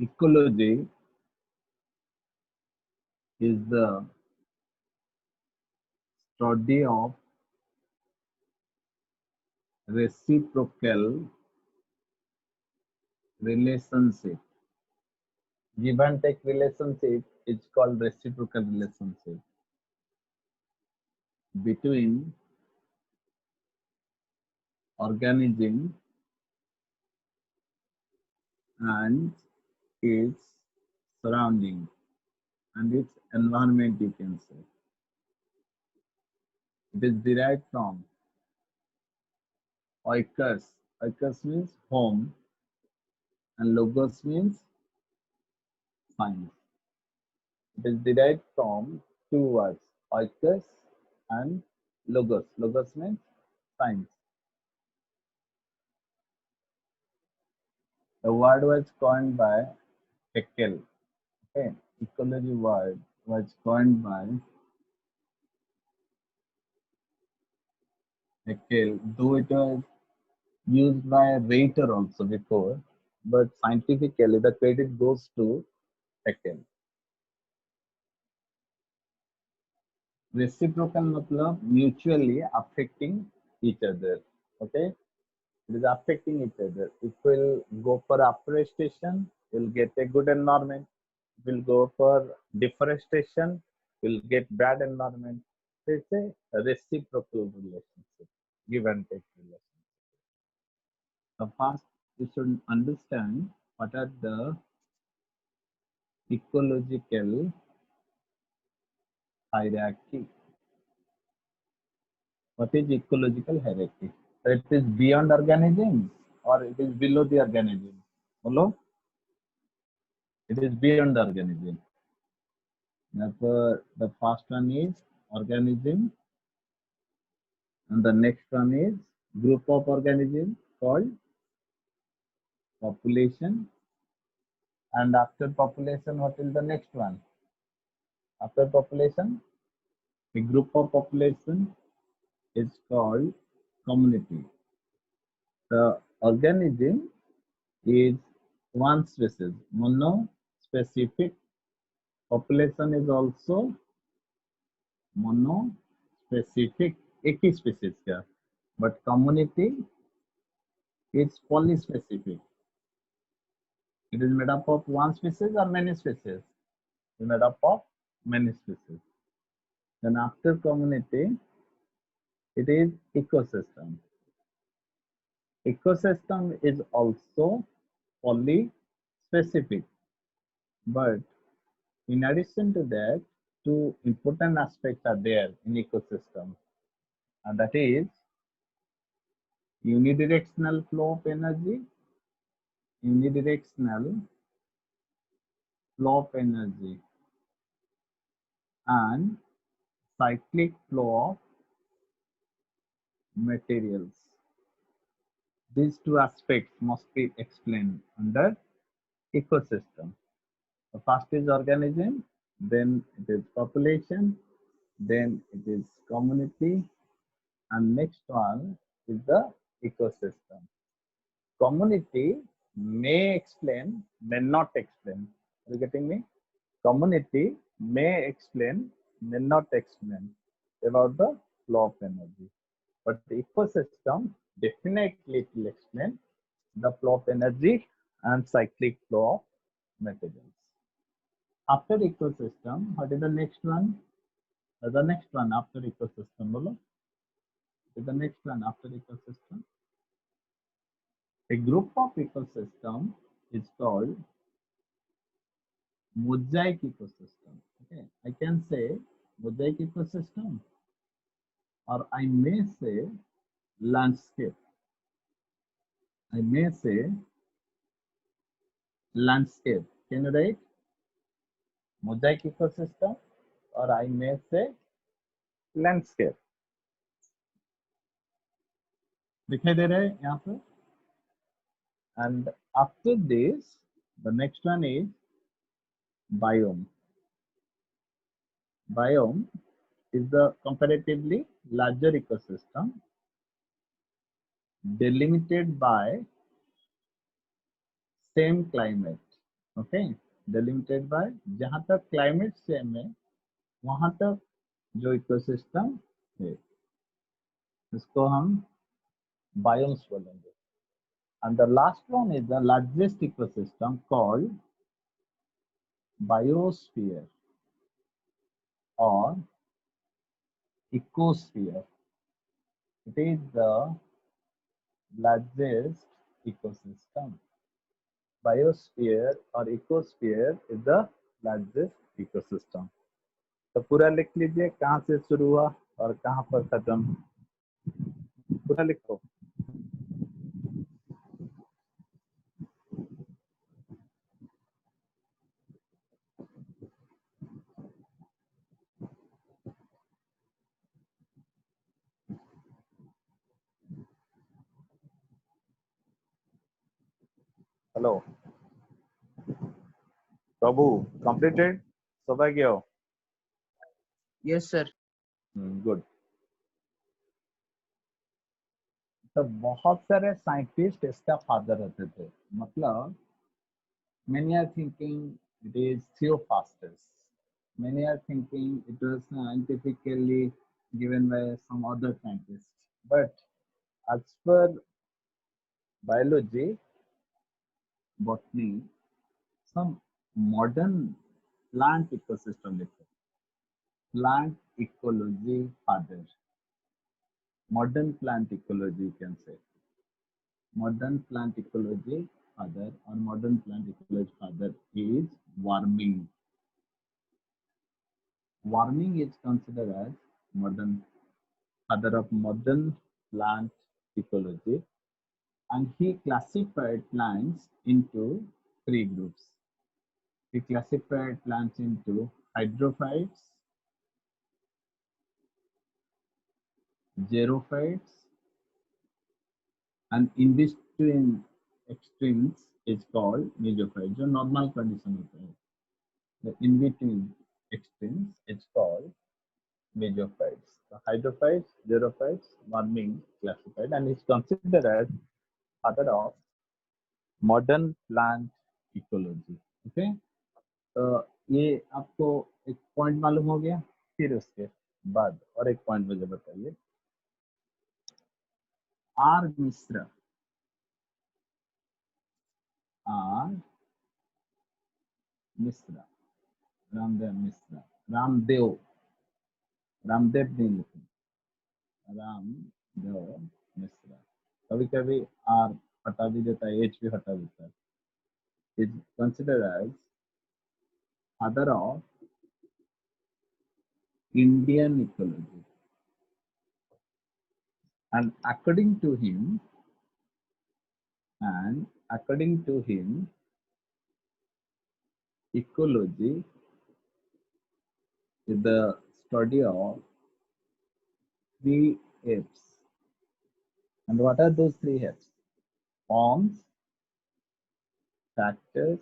Ecology is the study of reciprocal relationship. Give and take relationship is called reciprocal relationship between organism and its surrounding and its environment, you can say. It is derived from oikos. Oikos means home and logos means science. It is derived from two words, oikos and logos. Logos means science. The word was coined by Haeckel. Okay, ecology word was coined by Haeckel, though it was used by Reuter also before, but scientifically the credit goes to Haeckel. Reciprocal matlab mutually affecting each other. Okay, it is affecting each other. If we'll go for afforestation, we'll get a good environment. If we'll go for deforestation, we'll get bad environment. So it's a reciprocal relationship, give and take relationship. So first, you should understand what are the ecological hierarchy. What is ecological hierarchy? So it is beyond organisms or it is below the organism? Hello? It is beyond the organism. Therefore, the first one is organism and the next one is group of organisms called population. And after population, what is the next one? After population, a group of population is called community. The organism is one species, monospecific. Population is also monospecific, एक ही species का. But community is polyspecific. It is made up of one species or many species? It is made up of many species. Then after community, it is ecosystem. Ecosystem is also polyspecific. But in addition to that, two important aspects are there in ecosystem. And that is unidirectional flow of energy, unidirectional flow of energy, and cyclic flow of materials. These two aspects must be explained under ecosystem. The first is organism, then it is population, then it is community, and next one is the ecosystem. Community may explain, may not explain. Are you getting me? Community may explain, may not explain about the flow of energy. But the ecosystem definitely will explain the flow of energy and cyclic flow of materials. After ecosystem, what is the next one? The next one after ecosystem, bolo? What is the next one after ecosystem? A group of ecosystem is called mosaic ecosystem. Okay, I can say mosaic ecosystem, or I may say landscape. I may say landscape. Can you write mosaic ecosystem, or I may say landscape? दिखाई दे रहा है यहाँ पे? And after this, the next one is biome. Biome is the comparatively larger ecosystem delimited by same climate. Okay, delimited by, जहां तक climate same है वहां तक जो इकोसिस्टम है इसको हम बायोम्स बोलेंगे. And the last one is the largest ecosystem called biosphere or ecosphere. It is the largest ecosystem. Biosphere or ecosphere is the largest ecosystem. तो पूरा लिख लीजिए कहाँ से शुरू हुआ और कहाँ पर खत्म. पूरा लिखो. हेलो प्रभु, कंप्लीटेड सौभाग्य. Yes, sir. गुड. तो बहुत सारे साइंटिस्ट इसका फादर होते थे. मतलब many are thinking it is Theophrastus. Many are thinking it was scientifically given by some other scientist. But as per biology, botany, some modern plant ecosystem, plant ecology father, modern plant ecology you can say. Modern plant ecology father or modern plant ecology father is warming. Warming is considered as modern father of modern plant ecology, and he classified plants into three groups. He classified plants into hydrophytes, xerophytes, and in between extremes is called mesophytes. जो normal condition होता है. The in between extremes is called mesophytes. So hydrophytes, xerophytes, warming classified, and is considered as father of modern plant ecology. Okay. तो ये आपको एक point मालूम हो गया. फिर उसके बाद और एक पॉइंट मुझे बताइए. आर मिश्रा, आर मिश्रा, रामदेव मिश्रा, रामदेव, रामदेव नहीं लिखें, रामदेव मिश्रा. कभी कभी आर हटा भी देता है, एच भी हटा देता है. Is considered as father of Indian ecology. And according to him, ecology is the study of three F's. And what are those three F's? Forms, factors,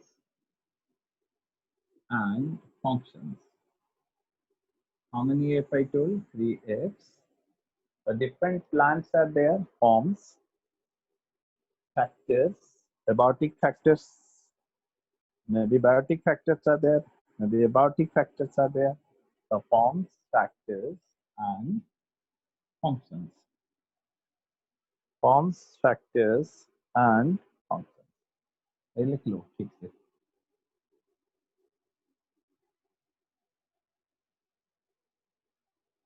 and functions. How many F I told? Three F's. The different plants are there. Forms, factors, abiotic factors. Maybe biotic factors are there. Maybe abiotic factors are there. The forms, factors, and functions. Forms, factors, and functions. ये लिख लो ठीक से.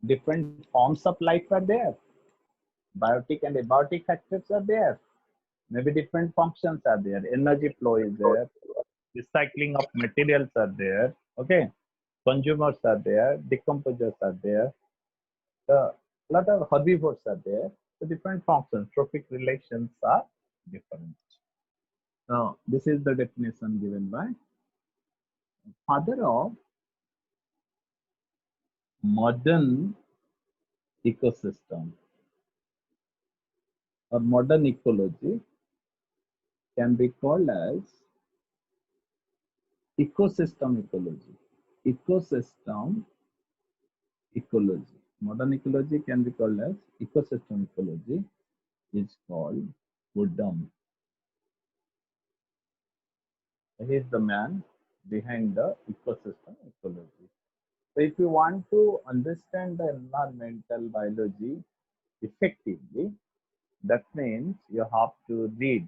Different forms of life are there. Biotic and abiotic factors are there. Maybe different functions are there. Energy flow is there. Recycling of materials are there. Okay. Consumers are there. Decomposers are there. A lot of herbivores are there. So different functions. Trophic relations are different. So this is the definition given by father of modern ecosystem or modern ecology can be called as ecosystem ecology. Ecosystem ecology. Modern ecology can be called as ecosystem ecology. Is called Woodham. He is the man behind the ecosystem ecology. So if you want to understand the environmental biology effectively, that means you have to read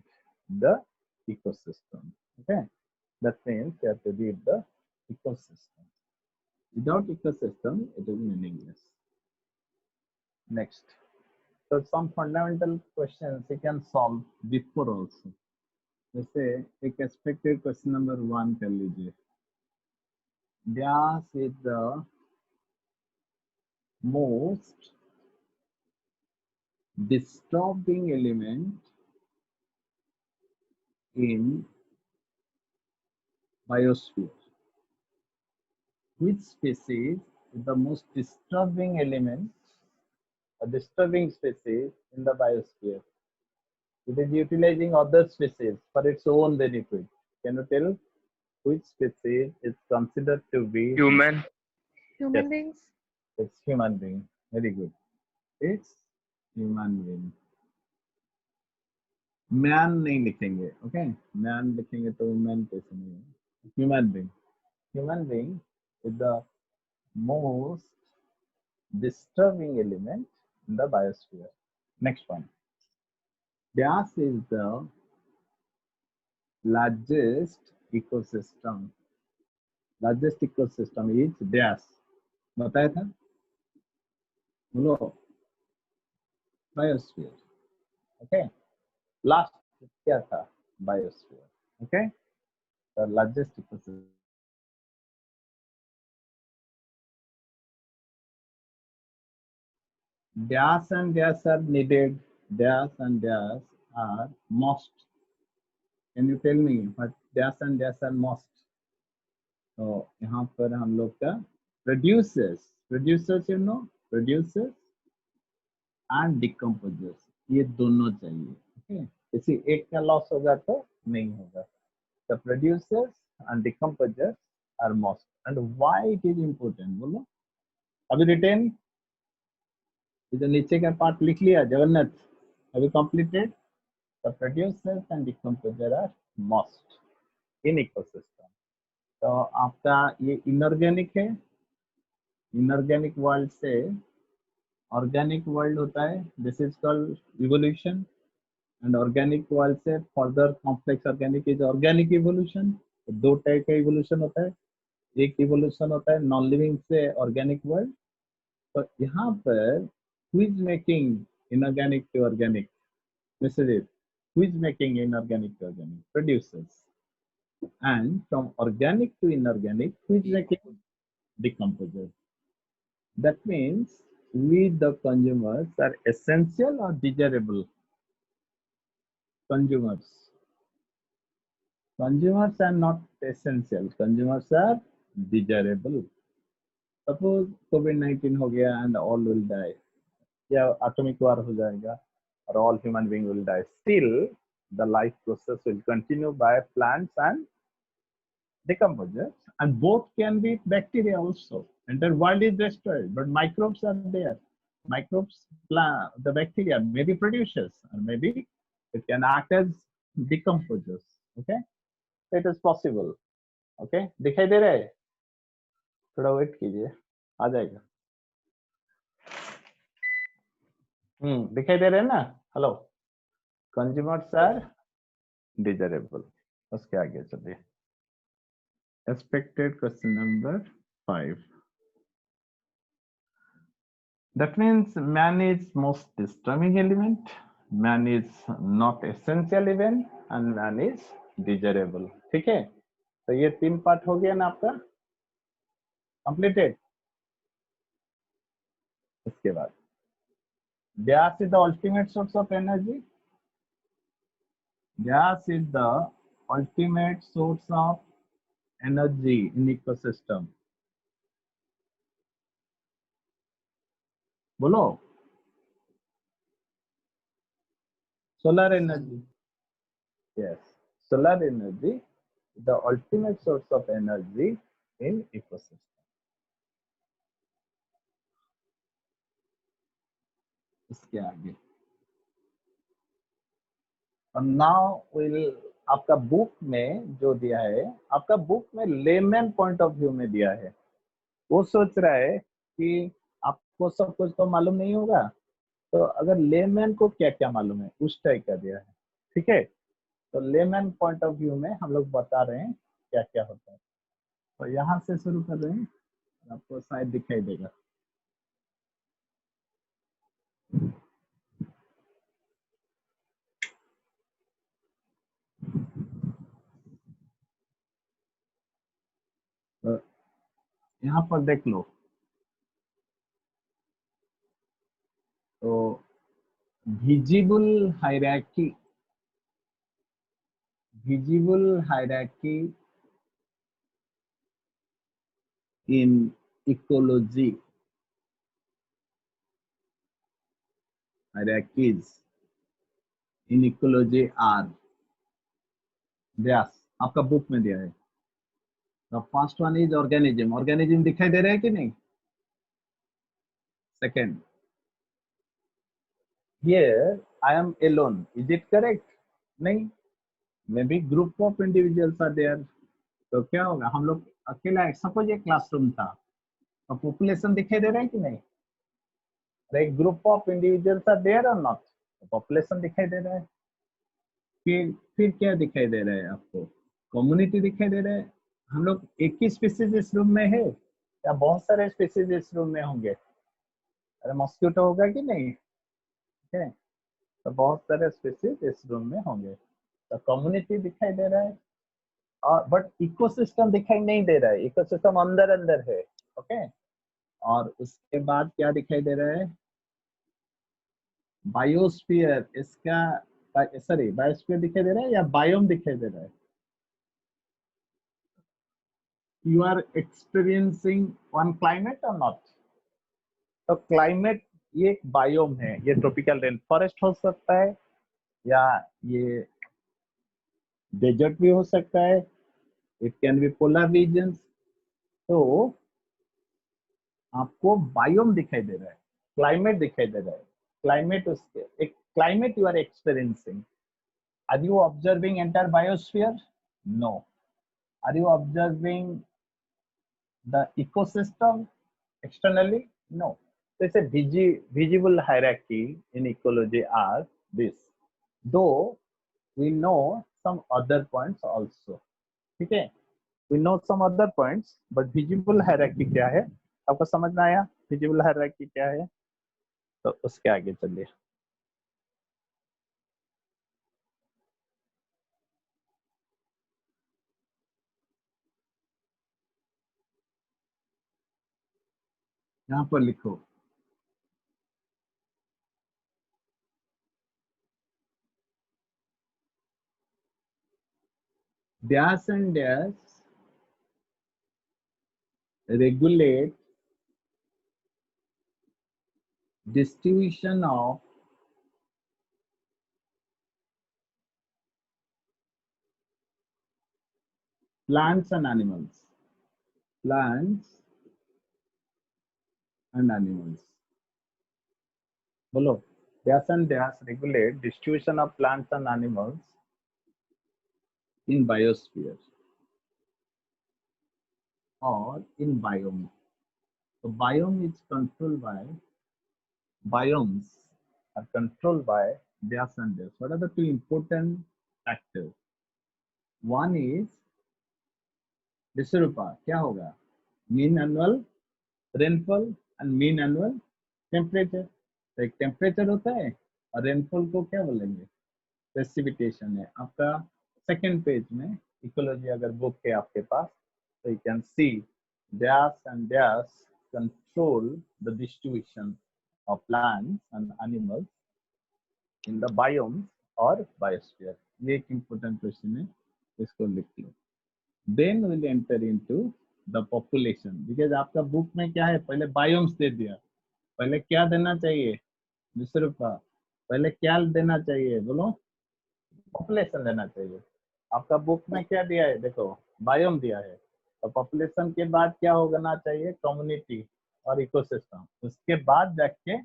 the ecosystem. Okay, that means you have to read the ecosystem. Without ecosystem, it is meaningless. Next, so some fundamental questions you can solve before also. जैसे एक expected question number 1 कर लीजिए. Gas is the most disturbing element in biosphere. Which species is the most disturbing element, a disturbing species in the biosphere? It is utilizing other species for its own benefit. Can you tell which species is considered to be? Human. Yes, Human beings. it's human being. Very good. It's human being. Man नहीं लिखेंगे, okay? Man लिखेंगे तो women कैसे नहीं है? Human being. Human being is the most disturbing element in the biosphere. Next one. Gas is the largest ecosystem. Largest ecosystem is gas. बताया था? बोलो. Biosphere. Okay. Last क्या था? Biosphere. Okay. The largest ecosystem. Gas and gas are needed. Gas and gas are most. Can you tell me what gas and gas are most? तो यहाँ पर हम लोग का producers, you know, producers and decomposers, ये दोनों चाहिए. Okay? किसी एक का लॉस होगा तो नहीं होगा. The producers and decomposers are most. And why it is important? बोलो. अभी रिटेन इधर नीचे का पार्ट लिख लिया जगन्नाथ. अभी completed. The producers and decomposers are most in ecosystem. तो आपका ये इनऑर्गेनिक है. इनऑर्गेनिक वर्ल्ड से ऑर्गेनिक वर्ल्ड होता है. This is called evolution. And organic world से further complex organic is organic evolution. तो दो टाइप का इवोल्यूशन होता है. एक इवोल्यूशन होता है नॉन लिविंग से ऑर्गेनिक वर्ल्ड. तो यहाँ पर who is making inorganic to organic? This is it. Who is making inorganic to organic? Producers. And from organic to inorganic, who is making? Decomposers. That means we the consumers are essential or desirable? Consumers. Consumers are not essential. Consumers are desirable. Suppose COVID-19 हो गया and all will die. या atomic war हो जाएगा or all human beings will die. Still, the life process will continue by plants and decomposers, and both can be bacteria also. Entire world is destroyed, but microbes are there. Microbes, the bacteria may be producers, or maybe it can act as decomposers. Okay, so it is possible. Okay, दिखाई दे रहा है? थोड़ा wait कीजिए, आ जाएगा. दिखाई दे रहे हैं ना? हेलो. Consumers are desirable. उसके आगे चलिए. Expected question number 5. That means man is most disturbing element, man is not essential event, and man is desirable. ठीक है? तो ये 3 पार्ट हो गया ना आपका? Completed. इसके बाद gas is the ultimate source of energy. Gas is the ultimate source of energy in ecosystem. बोलो. Solar energy. Yes, solar energy is the ultimate source of energy in ecosystem. इसके आगे. And now we'll आपका book में जो दिया है, आपका book में लेमैन पॉइंट ऑफ व्यू में दिया है। वो सोच रहा है कि आपको सब कुछ तो मालूम नहीं होगा, तो अगर लेमैन को क्या क्या मालूम है उस टाइप का दिया है। ठीक है, तो लेमैन पॉइंट ऑफ व्यू में हम लोग बता रहे हैं क्या क्या होता है। तो यहाँ से शुरू कर रहे हैं, आपको शायद दिखाई देगा। तो यहाँ पर देख लो, तो visible hierarchy, visible hierarchy in ecology, hierarchies in ecology are, yes, आपका बुक में दिया है। The first one is organism, organism दिखाई दे रहा है कि नहीं? Second, here I am alone, is it correct? नहीं, maybe group of individuals are there। तो क्या होगा, हम लोग अकेला है, सपोज एक क्लासरूम था, तो पॉपुलेशन दिखाई दे रहा है कि नहीं? एक group of individuals are there और नॉट, पॉपुलेशन दिखाई दे रहा है। फिर क्या दिखाई दे रहा है आपको? कम्युनिटी दिखाई दे रहा है। हम लोग एक ही स्पीसीज इस रूम में है या बहुत सारे स्पीसीज इस रूम में होंगे? अरे मॉस्किटो होगा कि नहीं? ठीक है, तो बहुत सारे स्पीसीज इस रूम में होंगे, तो कम्युनिटी दिखाई दे रहा है। और बट इकोसिस्टम दिखाई नहीं दे रहा है, इकोसिस्टम अंदर अंदर है। ओके, और उसके बाद क्या दिखाई दे रहा है? बायोस्फीयर, इसका सॉरी बायोस्फीयर दिखाई दे रहा है या बायोम दिखाई दे रहा है? You are experiencing one climate और नॉट? तो क्लाइमेट ये एक बायोम है, ये ट्रॉपिकल रेन फॉरेस्ट हो सकता है या ये डेजर्ट भी हो सकता है, it can be polar regions. तो आपको बायोम दिखाई दे रहा है, क्लाइमेट दिखाई दे रहा है। क्लाइमेट उसके एक climate you are experiencing. Are you observing entire biosphere? No. Are you observing the ecosystem externally? No. So it's a visible hierarchy in ecology are this. Though we know some other points also. ठीक है, we know some other points, but visible hierarchy क्या है आपको समझ में आया? visible hierarchy क्या है, तो उसके आगे चलिए। यहाँ पर लिखो, dash and dash regulate distribution of plants and animals. Plants and animals. बोलो, dash and dash regulate distribution of plants and animals in biosphere or in biome. So biome is controlled by, biomes are controlled by dash and dash. What are the two important factors? One is Vishwarupa, क्या होगा? Mean annual rainfall and mean annual temperature. तो एक temperature होता है और rainfall को क्या बोलेंगे? प्रेसिपिटेशन है। आपका सेकेंड पेज में इकोलॉजी अगर बुक है आपके पास, तो you can see dash and dash control the distribution of plants and animals in the biomes or biosphere। ये एक important क्वेश्चन है, इसको लिख लो। Then we'll enter into the population, because आपका बुक में क्या है, पहले बायोम्स दे दिया, पहले क्या देना चाहिए विश्वरूपा? पहले क्या देना चाहिए बोलो? पॉपुलेशन देना चाहिए। आपका बुक में क्या दिया है, देखो बायोम दिया है, तो पॉपुलेशन के बाद क्या होना चाहिए? कम्युनिटी और इकोसिस्टम, उसके बाद जाके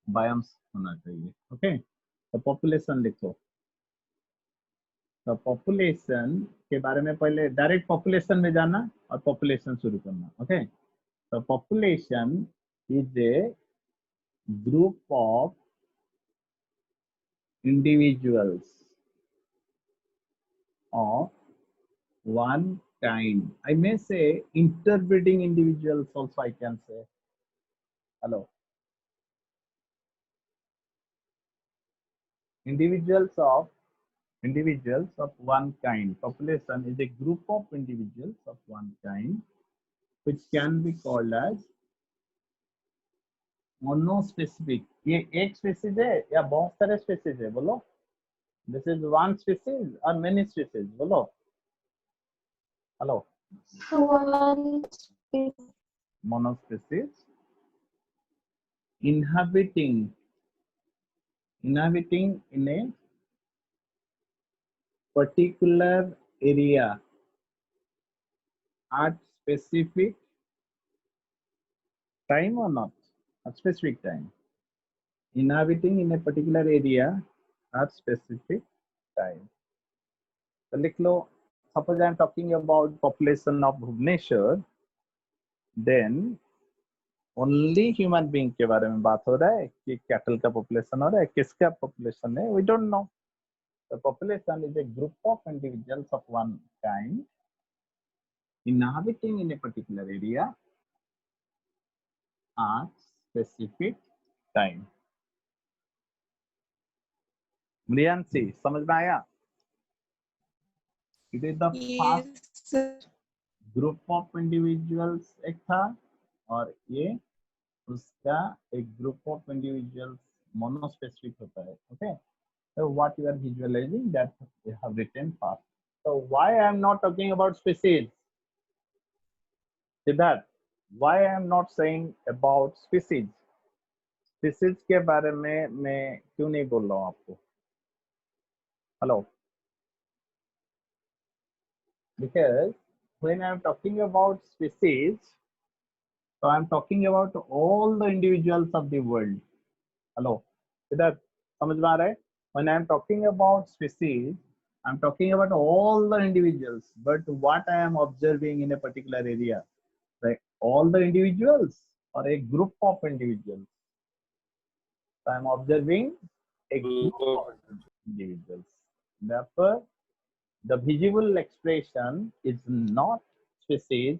बायोम्स होना चाहिए। ओके, तो पॉपुलेशन लिखो। तो पॉपुलेशन के बारे में पहले डायरेक्ट पॉपुलेशन में जाना और पॉपुलेशन शुरू करना. ओके, तो population is a group of individuals of one kind. I may say interbreeding individuals also I can say. Hello. Individuals of one kind. Population is a group of individuals of one kind which can be called as monospecific. ये एक species है या बहुत सारे species है बोलो? This is one species or many species बोलो? Hello. One Monospecies inhabiting in a particular area at specific time or not? At specific time. Inhabiting in a particular area at specific time. So लिख लो, suppose I am talking about population of Bhubaneswar, then only human being के बारे में बात हो रहा है कि cattle का पॉपुलेशन हो रहा है, किसका पॉपुलेशन है, we don't know. The population is a group of individuals of one kind inhabiting in a particular area at specific time. मृयांशी समझ में आया? It is the first group of individuals एक था और ये उसका एक group of individuals monospecific होता है. Okay, so what you are visualizing that we have written first. So why I am not talking about species? Siddharth, why I am not saying about species? Species के बारे में मैं क्यों नहीं बोल रहा हूँ आपको? Hello. Because when I am talking about species, so I am talking about all the individuals of the world. Hello. Siddharth, समझ में आ रहा है? When I am talking about species, I am talking about all the individuals. But what I am observing in a particular area, like all the individuals or a group of individuals. So I am observing a group of individuals. Therefore, the visible expression is not species,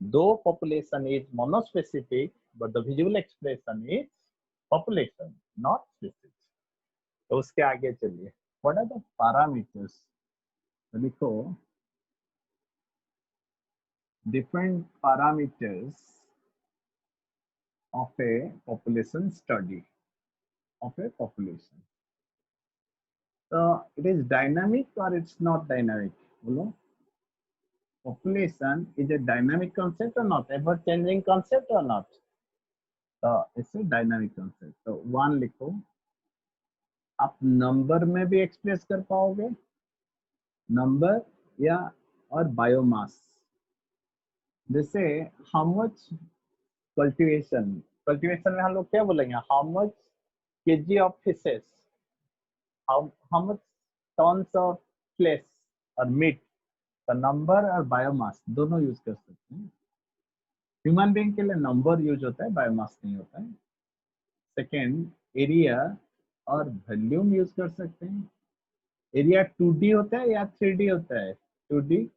though population is monospecific, but the visible expression is population, not species. तो उसके आगे चलिए. What are the parameters? तो लिखो different parameters of a population study of a population. So it is dynamic or it's not dynamic? बोलो. Population is a dynamic concept or not? Ever changing concept or not? So it's a dynamic concept. So one लिखो. आप number में भी express कर पाओगे, number या और biomass. जैसे हाउ मच कल्टीवेशन में हम लोग क्या बोलेंगे, how much KG of fishes, how much tons of flesh और मीट. तो नंबर और बायोमास दोनों यूज कर सकते हैं. ह्यूमन बीइंग के लिए नंबर यूज होता है, बायोमास नहीं होता है. सेकेंड, एरिया और वॉल्यूम यूज कर सकते हैं. एरिया 2D होता है या 3D होता है? 2D.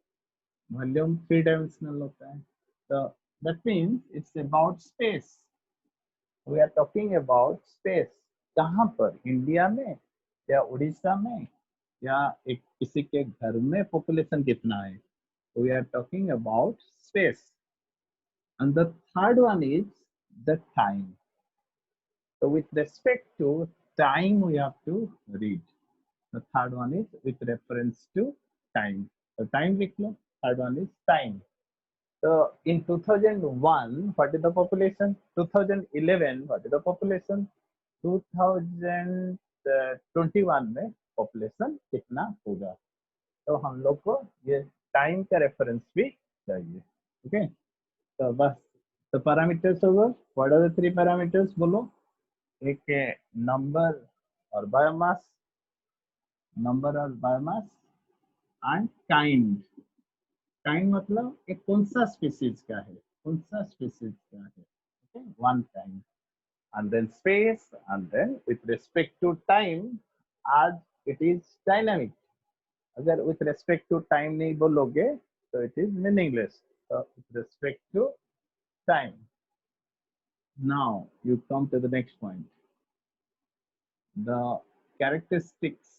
वॉल्यूम 3 डायमेंशनल होता है. तो that means it's about space. We are talking about space. कहाँ पर? इंडिया में या उड़ीसा में या एक किसी के घर में पॉपुलेशन कितना है? We are talking about space. And the third one is the time. So with respect to time, we have to read. The third one is with reference to time. So time लिख लो. Third one is time. So in 2001, what is the population? 2011, what is the population? 2021 में population कितना होगा? तो हम लोग को ये time का reference भी चाहिए. Okay? तो बस. तो पैरामीटर्स होगा. व्हाट आर द 3 पैरामीटर्स बोलो. एक नंबर और बायोमास. नंबर और बायोमास. And kind. काइंड मतलब एक कौन सा स्पीसीज का है, कौन सा स्पीसीज का है, okay, one kind. And then space, and then with respect to time, आज इट इज डायनामिक। अगर विथ रिस्पेक्ट टू टाइम नहीं बोलोगे तो इट इज मीनिंगलेस। तो with respect to time. Now you come to the next point, the characteristics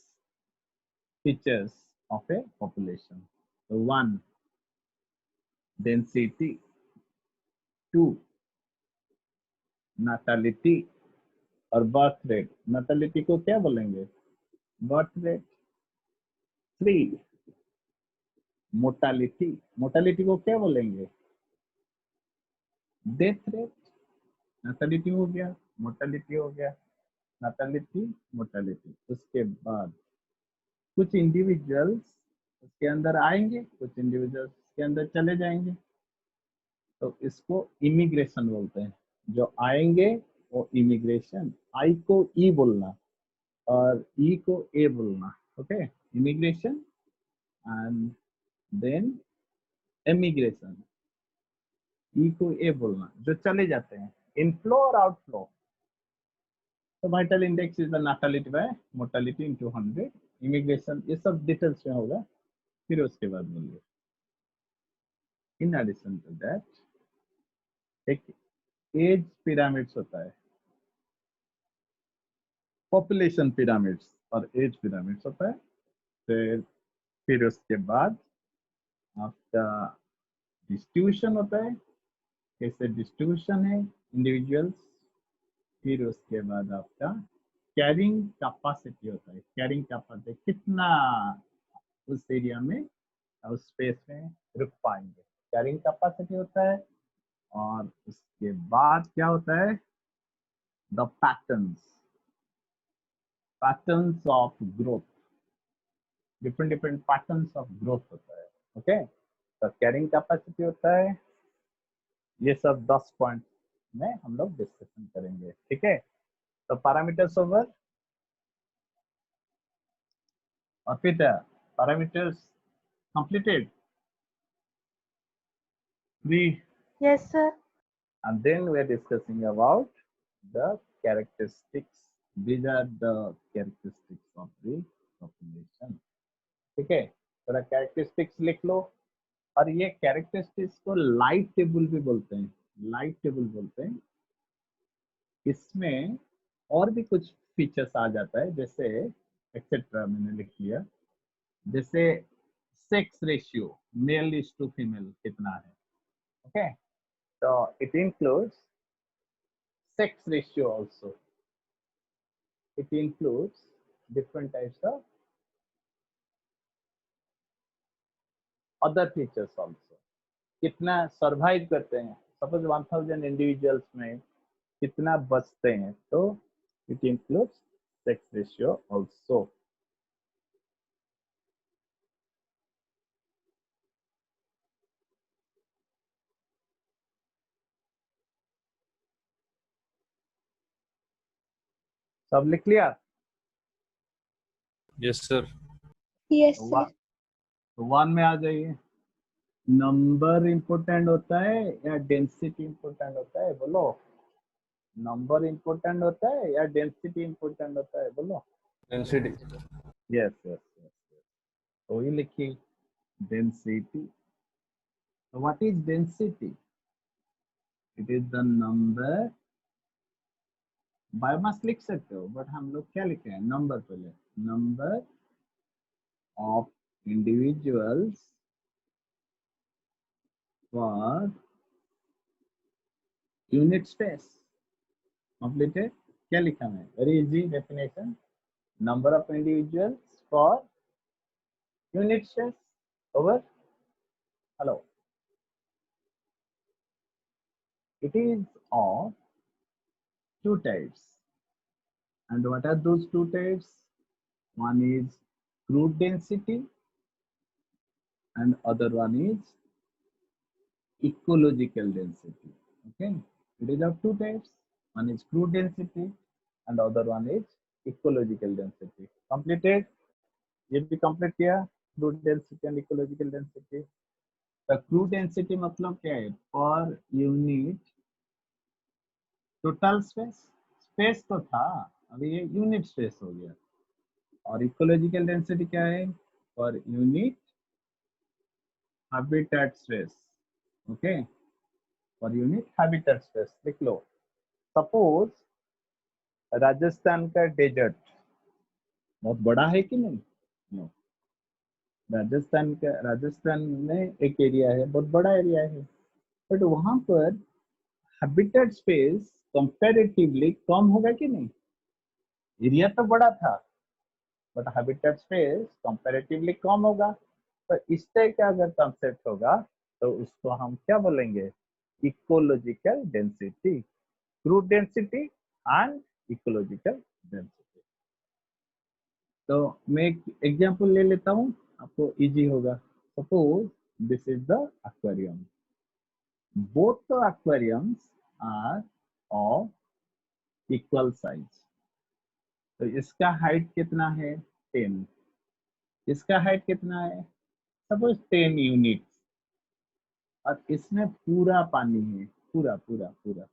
features of a population. So one, density. Two, natality और birth rate. natality को क्या बोलेंगे, birth rate. Three, mortality. mortality को क्या बोलेंगे, death rate. natality हो गया, mortality हो गया, natality, mortality। उसके बाद कुछ इंडिविजुअल्स उसके अंदर आएंगे, कुछ इंडिविजुअल्स के अंदर चले जाएंगे, तो इसको इमिग्रेशन बोलते हैं। जो आएंगे वो इमिग्रेशन, आई को ई बोलना और ई को ए बोलना, okay, immigration and then emigration, E को ए बोलना, जो चले जाते हैं, इनफ्लो और आउटफ्लो। तो vital index is the natality by mortality in 200, immigration, ये सब डिटेल्स में होगा, फिर उसके बाद बोलिए। इन एडिशन टू दैट एक एज पिरामिड्स होता है, पॉपुलेशन पिरामिड्स और एज पिरामिड्स होता है। फिर उसके बाद आपका डिस्ट्रीब्यूशन होता है, कैसे डिस्ट्रीब्यूशन है इंडिविजुअल्स। फिर उसके बाद आपका कैरिंग कैपेसिटी होता है, कैरिंग कैपेसिटी कितना उस एरिया में, उस स्पेस में रुक पाएंगे, कैरिंग कैपेसिटी होता है। और उसके बाद क्या होता है, the patterns of growth, different different patterns of growth होता है, ओके। तो कैरिंग कैपेसिटी होता है, ये सब 10 पॉइंट में हम लोग डिस्कशन करेंगे, ठीक है। तो पैरामीटर्स ओवर और फिर parameters completed, we Yes, sir. and then we are discussing about the characteristics. These are the characteristics of the population, ठीक है। थोड़ा कैरेक्टरिस्टिक्स लिख लो। और ये कैरेक्टरिस्टिक्स को लाइफ टेबल भी बोलते हैं, लाइफ टेबल बोलते हैं। इसमें और भी कुछ फीचर्स आ जाता है, जैसे एक्सेट्रा मैंने लिख लिया, जैसे sex ratio, male is to female कितना है, ओके। तो it includes sex ratio also, it includes different types of other features also, कितना सरवाइव करते हैं, सपोज 1000 इंडिविजुअल्स में कितना बचते हैं, तो it includes sex ratio also. सब लिख लिया? Yes sir. Yes, sir. तो 1 में आ जाइए। नंबर इंपोर्टेंट होता है या डेंसिटी इंपोर्टेंट होता है, बोलो। नंबर इंपोर्टेंट होता है या डेंसिटी इंपोर्टेंट होता है, बोलो। डेंसिटी। यस यस यस, तो ये लिखिए density. So what is density? It is the number, biomass लिख सकते हो, बट हम लोग क्या लिखे हैं, नंबर पहले, number of individuals for unit space, completed. क्या लिखा है, very easy definition, number of individuals for unit space over, hello. It is of two types, and what are those two types? One is crude density and other one is ecological density, okay. It is of two types, one is crude density and other one is ecological density, completed। ये भी complete किया, crude density and ecological density. तो crude density मतलब क्या है? Per unit total space, space तो था, अभी ये यूनिट स्पेस हो गया। और इकोलॉजिकल डेंसिटी क्या है? Per unit habitat space. Okay, per unit habitat space लिख लो। सपोज राजस्थान का डेजर्ट बहुत बड़ा है कि नहीं? नो, राजस्थान में एक एरिया है, बहुत बड़ा एरिया है, बट वहां पर हैबिटेट स्पेस कंपैरेटिवली कम होगा कि नहीं? एरिया तो बड़ा था बट हैबिटेट स्पेस कंपैरेटिवली कम होगा। तो इस तरह का अगर कंसेप्ट होगा तो उसको हम क्या बोलेंगे? Ecological density, crude density and ecological density. तो मैं एक एग्जांपल ले लेता हूँ, आपको इजी होगा। Suppose this is the aquarium, both the aquariums are of equal size। तो इसका हाइट कितना है? 10। इसका हाइट कितना है? Suppose 10 unit. और इसमें पूरा पानी है, पूरा पूरा पूरा।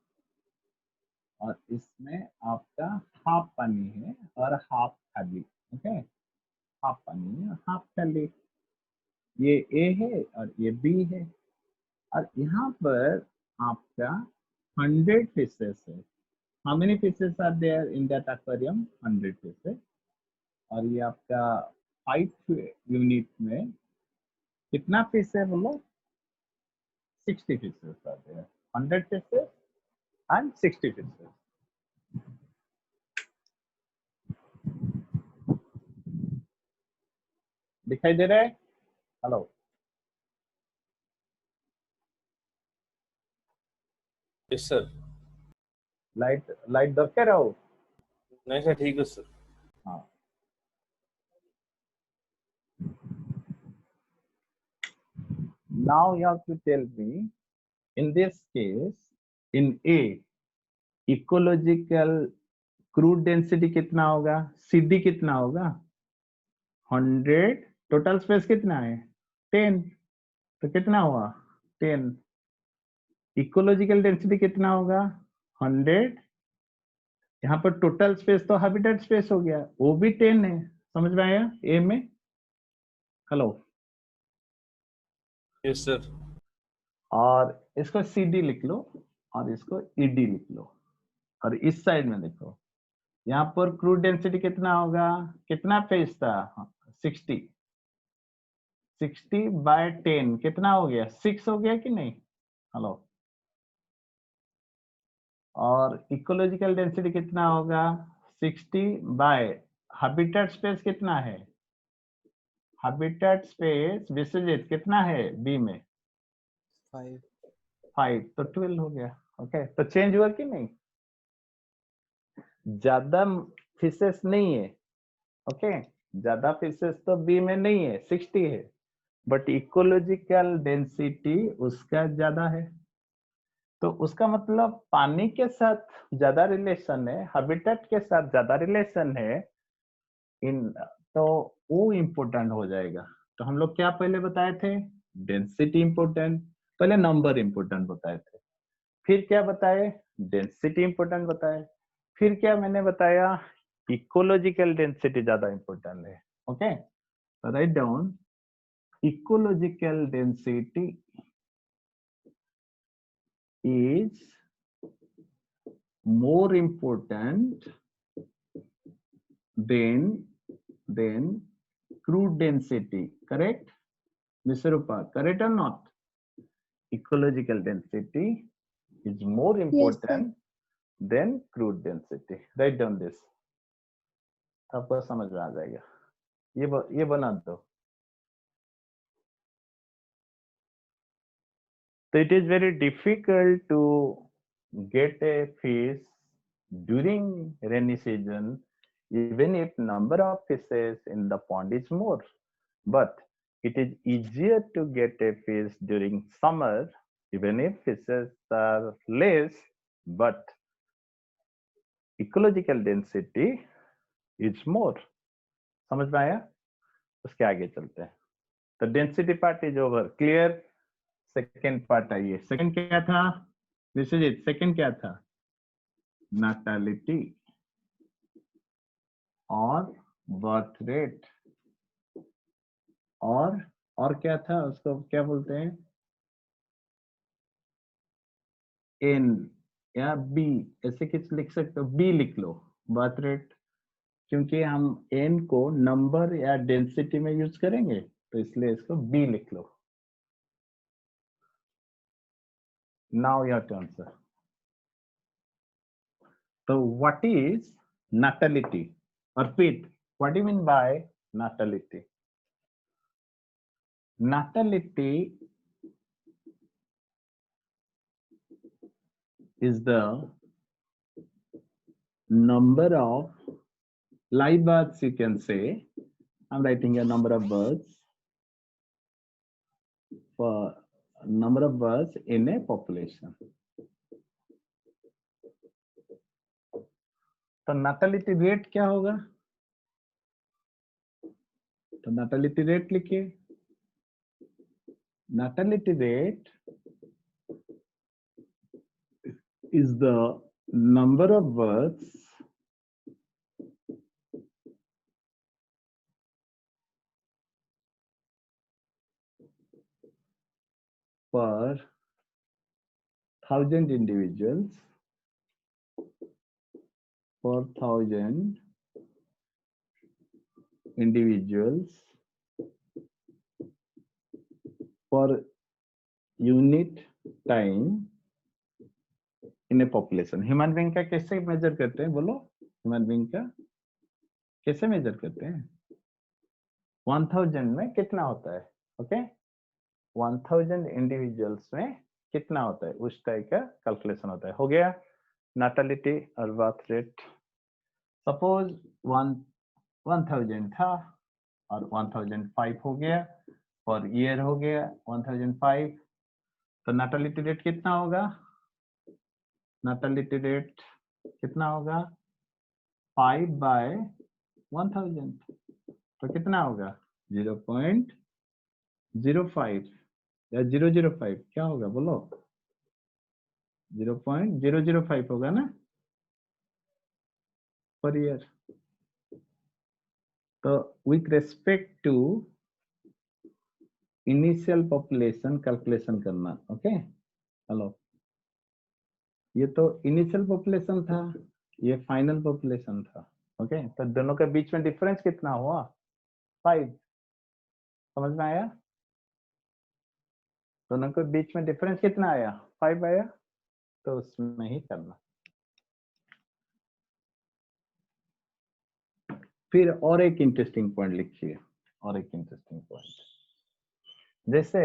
और इसमें आपका हाफ पानी है और हाफ खाली। ओके, हाफ पानी है और हाफ खाली। ये ए है और ये बी है। और यहाँ पर आपका 100 फिशेस है। How many fishes are there in that aquarium? 100 fishes। और ये आपका 5 यूनिट में कितना फिश है बोलो? 60 fishes are there। 100 fishes and 60 fishes। दिखाई दे रहा है? Hello, yes sir. Light light दरकार हो? नहीं सर, ठीक है सर। हाँ, now you have to tell me, in this case, in A, ecological crude density कितना होगा? CD कितना होगा? 100। टोटल स्पेस कितना है? 10। तो कितना हुआ? 10। इकोलॉजिकल डेंसिटी कितना होगा? 100। यहाँ पर टोटल स्पेस तो हैबिटेट स्पेस हो गया, वो भी 10 है। समझ में आया? ए में। Hello, yes sir. और इसको CD लिख लो और इसको ED लिख लो। और इस साइड में देखो, यहाँ पर क्रूड डेंसिटी कितना होगा? कितना फेज था? 60। 60/10 कितना हो गया? 6 हो गया कि नहीं? हेलो, और इकोलॉजिकल डेंसिटी कितना होगा? 60 बाय हैबिटेट स्पेस कितना है? हैबिटेट स्पेस विसर्जित कितना है बी में? 5। तो 12 हो गया। ओके, तो चेंज हुआ कि नहीं? ज्यादा फिशेस नहीं है। ओके, ज्यादा फिशेस तो बी में नहीं है, 60 है, बट इकोलॉजिकल डेंसिटी उसका ज्यादा है। तो उसका मतलब पानी के साथ ज्यादा रिलेशन है, हैबिटेट के साथ ज्यादा रिलेशन है इन, तो वो इम्पोर्टेंट हो जाएगा। तो हम लोग क्या पहले बताए थे? डेंसिटी इम्पोर्टेंट, पहले नंबर इम्पोर्टेंट बताए थे, फिर क्या बताए? डेंसिटी इम्पोर्टेंट बताए, फिर क्या मैंने बताया? इकोलॉजिकल डेंसिटी ज्यादा इम्पोर्टेंट है। Okay, write down, ecological density is more important than crude density, correct? Mr. Rupa, correct or not? Ecological density is more important than crude density। Write down this, आपको समझ में आ जाएगा। ये बना दो। So it is very difficult to get a fish during rainy season, even if number of fishes in the pond is more. But it is easier to get a fish during summer, even if fishes are less, but ecological density is more। समझ में आया? उसके आगे चलते हैं। तो density part is over, clear. Second part आइए, second क्या था, दिस इज इट। सेकेंड क्या था, नाटालिटी और बर्थ रेट, और क्या था, उसको क्या बोलते हैं, एन या बी, ऐसे कुछ लिख सकते हो, बी लिख लो, बर्थ रेट, क्योंकि हम एन को नंबर या डेंसिटी में यूज करेंगे तो इसलिए इसको बी लिख लो। Now your turn sir. तो what is natality, or Pete, what do you mean by natality? Natality is the number of live births, you can say. I'm writing a number of births, for number of births in a population. तो natality rate क्या होगा, तो natality rate लिखिए। natality rate is the number of births per 1,000 individuals, per 1,000 individuals per unit time in a population. Human being का कैसे major करते हैं, बोलो, ह्यूमन बीइंग का कैसे मेजर करते हैं, 1000 में कितना होता है, ओके, 1000 इंडिविजुअल्स में कितना होता है, उस टाइप का कैलकुलेशन होता है। हो गया नाटालिटी और बर्थ रेट। सपोज 1000 था और 1005 हो गया, पर ईयर हो गया 1005, तो नाटालिटी रेट कितना होगा, नाटालिटी रेट कितना होगा, 5/1000, तो कितना होगा 0.05 या 005, क्या होगा बोलो, 0.005 होगा ना पर ईयर। तो with respect to initial population calculation करना, ओके। हेलो, ये तो इनिशियल पॉपुलेशन था, ये फाइनल पॉपुलेशन था, ओके। तो दोनों के बीच में डिफरेंस कितना हुआ, 5, समझ में आया, दोनों के बीच में डिफरेंस कितना आया, 5 आया, तो उसमें ही करना। फिर और एक इंटरेस्टिंग पॉइंट लिखिए, और एक इंटरेस्टिंग पॉइंट, जैसे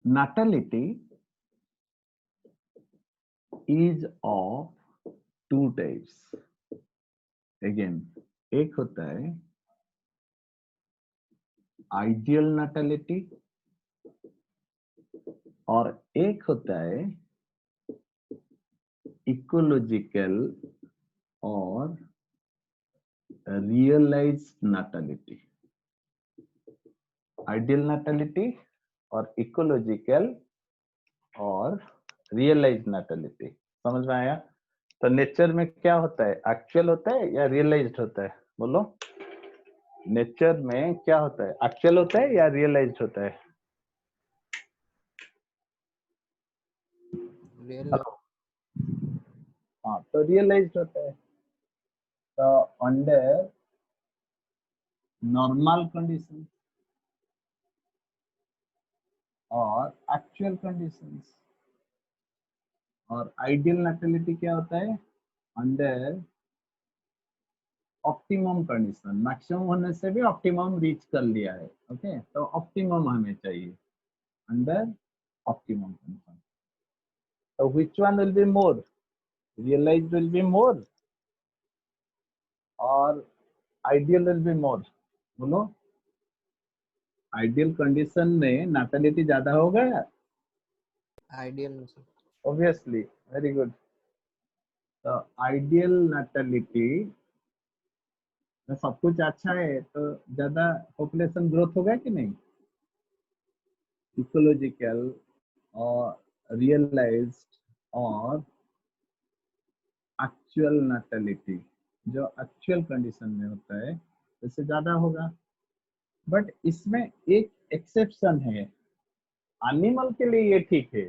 natality is of 2 types. Again, एक होता है आइडियल natality और एक होता है इकोलॉजिकल और रियलाइज्ड natality. आइडियल natality और इकोलॉजिकल और रियलाइज्ड natality, समझ में आया। तो नेचर में क्या होता है, एक्चुअल होता है या रियलाइज्ड होता है, बोलो, नेचर में क्या होता है, एक्चुअल होता है या रियलाइज्ड होता है, हेलो, हाँ, तो रियलाइज्ड होता है। तो अंडर नॉर्मल कंडीशन और एक्चुअल कंडीशंस, और आइडियल natality क्या होता है, अंडर ऑप्टिमम कंडीशन, मैक्सिमम होने से भी ऑप्टिमम रीच कर लिया है, ओके। तो ऑप्टिमम हमें चाहिए अंडर ऑप्टिमम कंडीशन। तो which one will be more, realized will be more और आइडियल विल बी मोर, बोलो, आइडियल कंडीशन में natality ज्यादा होगा, आइडियल में सर। Obviously, very good. तो आइडियल natality तो सब कुछ अच्छा है तो ज्यादा पॉपुलेशन ग्रोथ होगा कि नहीं? इकोलॉजिकल और रियलाइज्ड और एक्चुअल नाटलिटी, जो एक्चुअल कंडीशन में होता है उससे ज्यादा होगा। बट इसमें एक एक्सेप्शन है, एनिमल के लिए ये ठीक है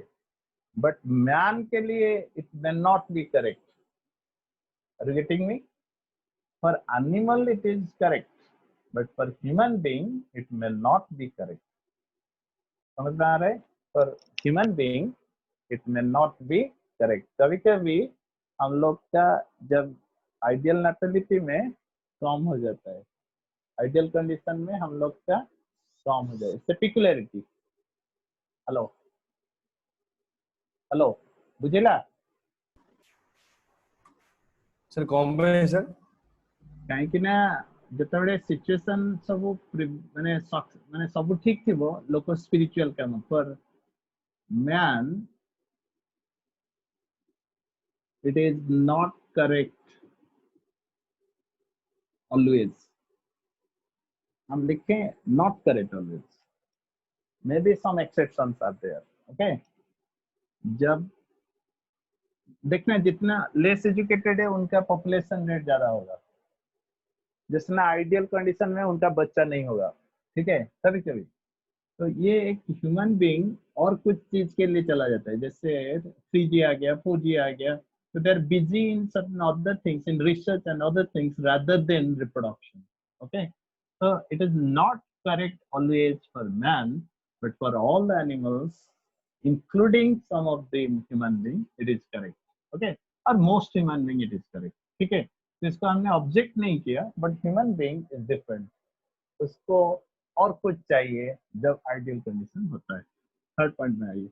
बट मैन के लिए it may not be correct. Are you getting me? For animal it is correct but for human being it may not be correct. समझ में आ रहा है? For human being it may not be correct. कभी कभी हम लोग का जब आइडियल नाटलिटी में कम हो जाता है, आइडियल कंडीशन में हम लोग का कम हो जाए, इससे पिकुलरिटी। हेलो हेलो, बुझेला? सर कौन पे सर? कहीं ना जिते सिचुएशन सब माने सब ठीक थी लोक स्पिरिचुअल काम पर man it is not correct always. हम लिखें not correct always, may be some exceptions are there. Okay, जब देखना जितना लेस एजुकेटेड है उनका पॉपुलेशन रेट ज्यादा होगा, जितना आइडियल कंडीशन में उनका बच्चा नहीं होगा। ठीक है, कभी कभी तो ये एक ह्यूमन बीइंग और कुछ चीज के लिए चला जाता है, जैसे 3G आ गया, 4G आ गया, तो they are busy in certain other things, in research and other things rather than reproduction. Okay, so it is not correct always for man, but for all the animals including some of the human being it is correct. Okay, or most human being it is correct. ठीक है, तो इसको हमने object नहीं किया, but human being is different, उसको और कुछ चाहिए जब आइडियल कंडीशन होता है। थर्ड पॉइंट में आइए,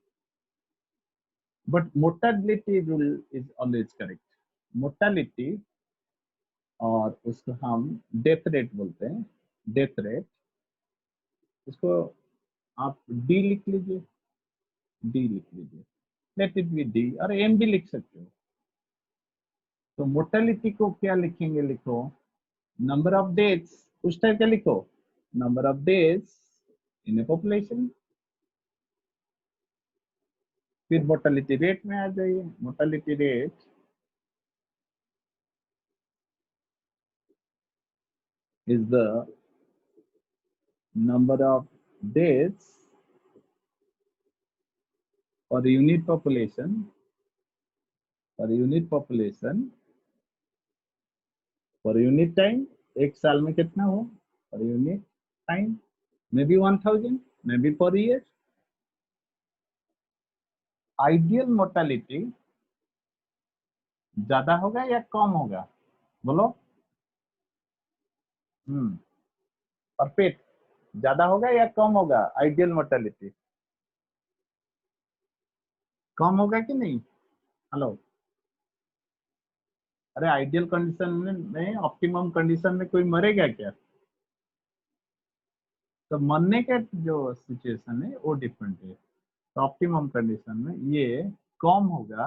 but mortality rule is always correct. Mortality और उसको हम डेथ रेट बोलते हैं, डेथ रेट, इसको आप डी लिख लीजिए, डी लिख लीजिए, लेट इट बी डी, और एम भी लिख सकते हो। तो मोर्टेलिटी को क्या लिखेंगे? लिखो नंबर ऑफ डेथ्स, उस टाइप का लिखो, number of deaths in A population. फिर मोर्टेलिटी रेट में आ जाइए, mortality rate is the number of deaths per unit population, per unit population, per unit time। एक साल में कितना हो per unit time? Maybe 1000, maybe per year। Ideal mortality ज्यादा होगा या कम होगा? बोलो। परफेक्ट, ज्यादा होगा या कम होगा? आइडियल मोर्टेलिटी कम होगा कि नहीं? हेलो, अरे आइडियल कंडीशन में ऑप्टिमम कंडीशन में कोई मरेगा क्या? तो मरने का जो सिचुएशन है वो डिफरेंट है। तो ऑप्टिमम कंडीशन में ये कम होगा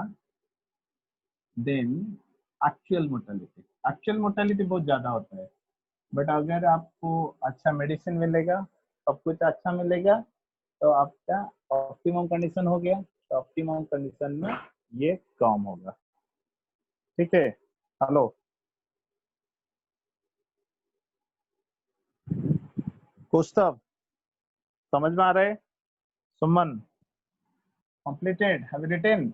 than actual mortality. Actual mortality बहुत ज्यादा होता है, बट अगर आपको अच्छा मेडिसिन मिलेगा, सब कुछ अच्छा मिलेगा, तो आपका ऑप्टिमम कंडीशन हो गया। तो ऑप्टिमम कंडीशन में ये कम होगा। ठीक है, हेलो, कौस्तभ समझ में आ रहा है? Suman completed, have you written?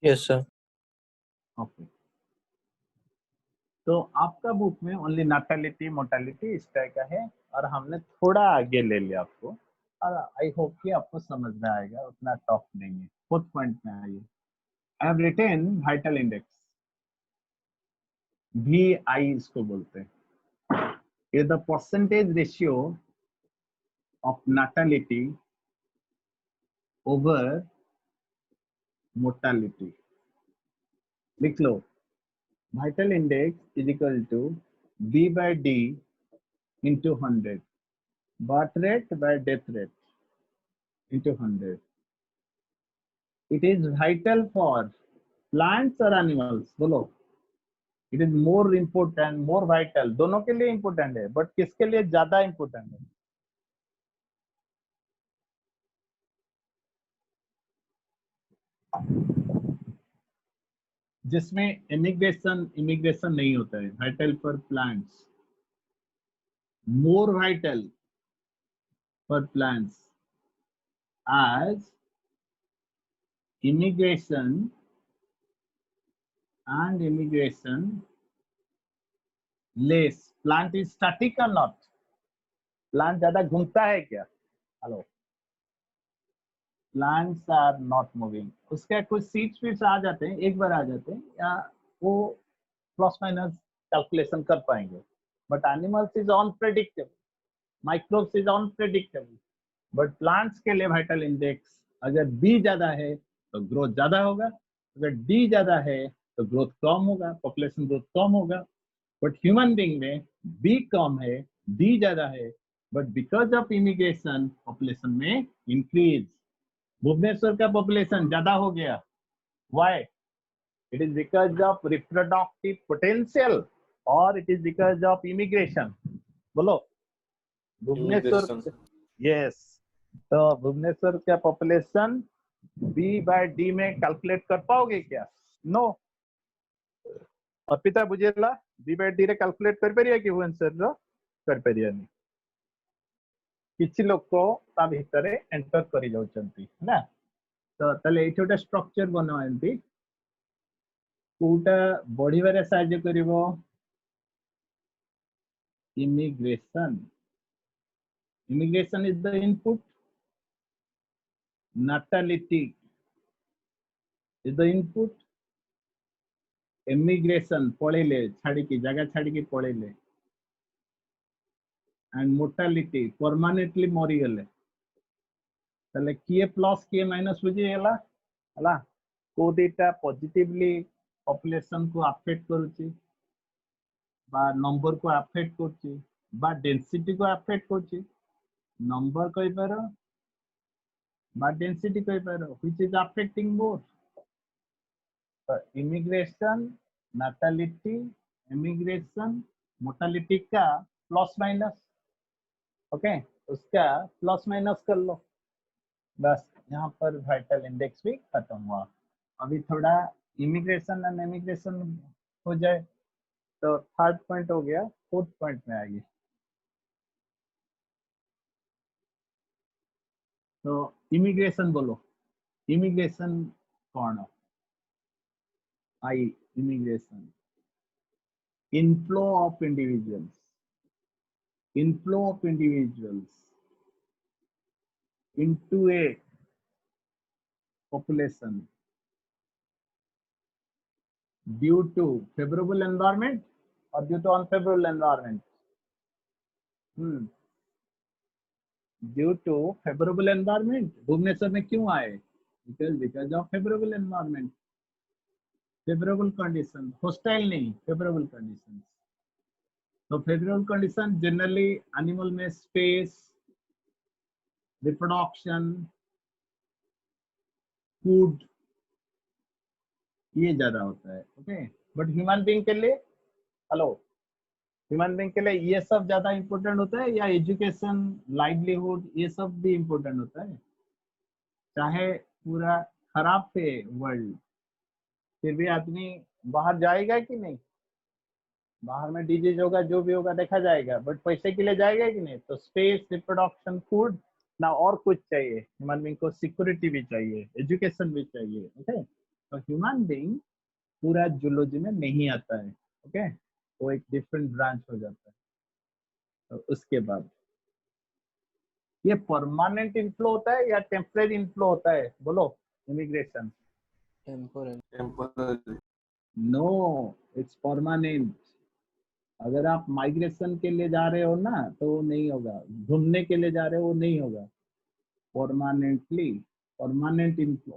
Yes, sir. Okay, तो आपका बुक में ओनली नाटलिटी मोर्टेलिटी इस टाइप का है, और हमने थोड़ा आगे ले लिया आपको, और आई होप कि आपको समझ में आएगा, उतना टफ नहीं है। फोर्थ पॉइंट में आइए, I have written vital index, VI इसको बोलते हैं। ये the percentage ratio of natality over mortality. लिख लो, vital index is equal to V/D into 100, birth rate by death rate into 100. It is vital for plants or animals? बोलो। It is more important, more vital, दोनों के लिए important है, but किसके लिए ज्यादा इम्पोर्टेंट है? जिसमें इमिग्रेशन नहीं होता है, vital for plants, more vital for plants as immigration less. Plant is static or not? Plant ज्यादा घूमता है क्या? Hello, plants are not moving. उसके कुछ सीड्स आ जाते हैं, एक बार आ जाते हैं, या वो प्लस माइनस कैलकुलेशन कर पाएंगे, but animals is unpredictable, microbes is unpredictable, but plants के लिए वाइटल इंडेक्स अगर बी ज्यादा है तो ग्रोथ ज्यादा होगा, अगर डी ज्यादा है तो ग्रोथ कम होगा, पॉपुलेशन ग्रोथ कम होगा। बट ह्यूमन बीइंग में बी कम है, डी ज्यादा है, but because of immigration population में इंक्रीज। भुवनेश्वर का पॉपुलेशन ज्यादा हो गया, why? It is because of reproductive potential और it is because of immigration? बोलो। भुवनेश्वर, यस। तो भुवनेश्वर का पॉपुलेशन बी बाय डी में कैलकुलेट कर पाओगे क्या? नो। अर्पिता बुझेला बी बाय डी रे कैलकुलेट कर परिया कि भुवनेश्वर रो कर परियानी? किछि लोक को ता भितरे एंटर करि जाउचंती ना। तो तले एठी ओटा स्ट्रक्चर बनावंती, कोटा बढ़िबारे सहाय्य करिवो immigration. Immigration is the input, natality is the input, immigration पळेले छाड़ी की जगह छाड़ी की पळेले, and mortality permanently मरी गले। तले किए प्लस किए माइनस बुझी गेला हला, को देटा पॉजिटिवली पॉपुलेशन को अफेक्ट करूची बा नंबर को अफेक्ट करची बा डेंसिटी को अफेक्ट करची। नंबर कहि पारो बा डेंसिटी कहि पारो, which is affecting both. Immigration, natality, immigration, mortality का प्लस माइनस, ओके, उसका प्लस माइनस कर लो, बस यहाँ पर वाइटल इंडेक्स भी खत्म हुआ। अभी थोड़ा इमिग्रेशन एंड इमिग्रेशन हो जाए तो थर्ड पॉइंट हो गया, फोर्थ पॉइंट में आइए। तो इमिग्रेशन बोलो, इमिग्रेशन कौन है? आई immigration, inflow of individuals into a population due to favorable environment or due to unfavorable environment? Due to favorable environment। Bhubaneswar में क्यों आए? because of favorable environment, favorable condition, hostile नहीं, favorable conditions। तो favorable condition generally animal में space, reproduction, food, ये ज्यादा होता है, ओके। बट ह्यूमन बीइंग के लिए, हेलो, ह्यूमन बीइंग के लिए ये सब ज्यादा इंपॉर्टेंट होता है या एजुकेशन, लाइवलीहुड, ये सब भी इंपॉर्टेंट होता है? चाहे पूरा खराब थे वर्ल्ड, फिर भी आदमी बाहर जाएगा कि नहीं? बाहर में डिजीज होगा, जो भी होगा देखा जाएगा, बट पैसे के लिए जाएगा कि नहीं? तो स्पेस, रिप्रोडक्शन, फूड ना, और कुछ चाहिए ह्यूमन बीइंग को, सिक्योरिटी भी चाहिए, एजुकेशन भी चाहिए, ओके। तो ह्यूमन बीइंग पूरा जूलॉजी में नहीं आता है, ओके, वो एक डिफरेंट ब्रांच हो जाता है। तो उसके बाद ये परमानेंट इनफ्लो होता है या टेम्परेरी इनफ्लो होता है? बोलो, immigration. Temporary. No, it's permanent. अगर आप माइग्रेशन के लिए जा रहे हो ना तो वो नहीं होगा, घूमने के लिए जा रहे हो वो नहीं होगा, परमानेंटली, परमानेंट इनफ्लो।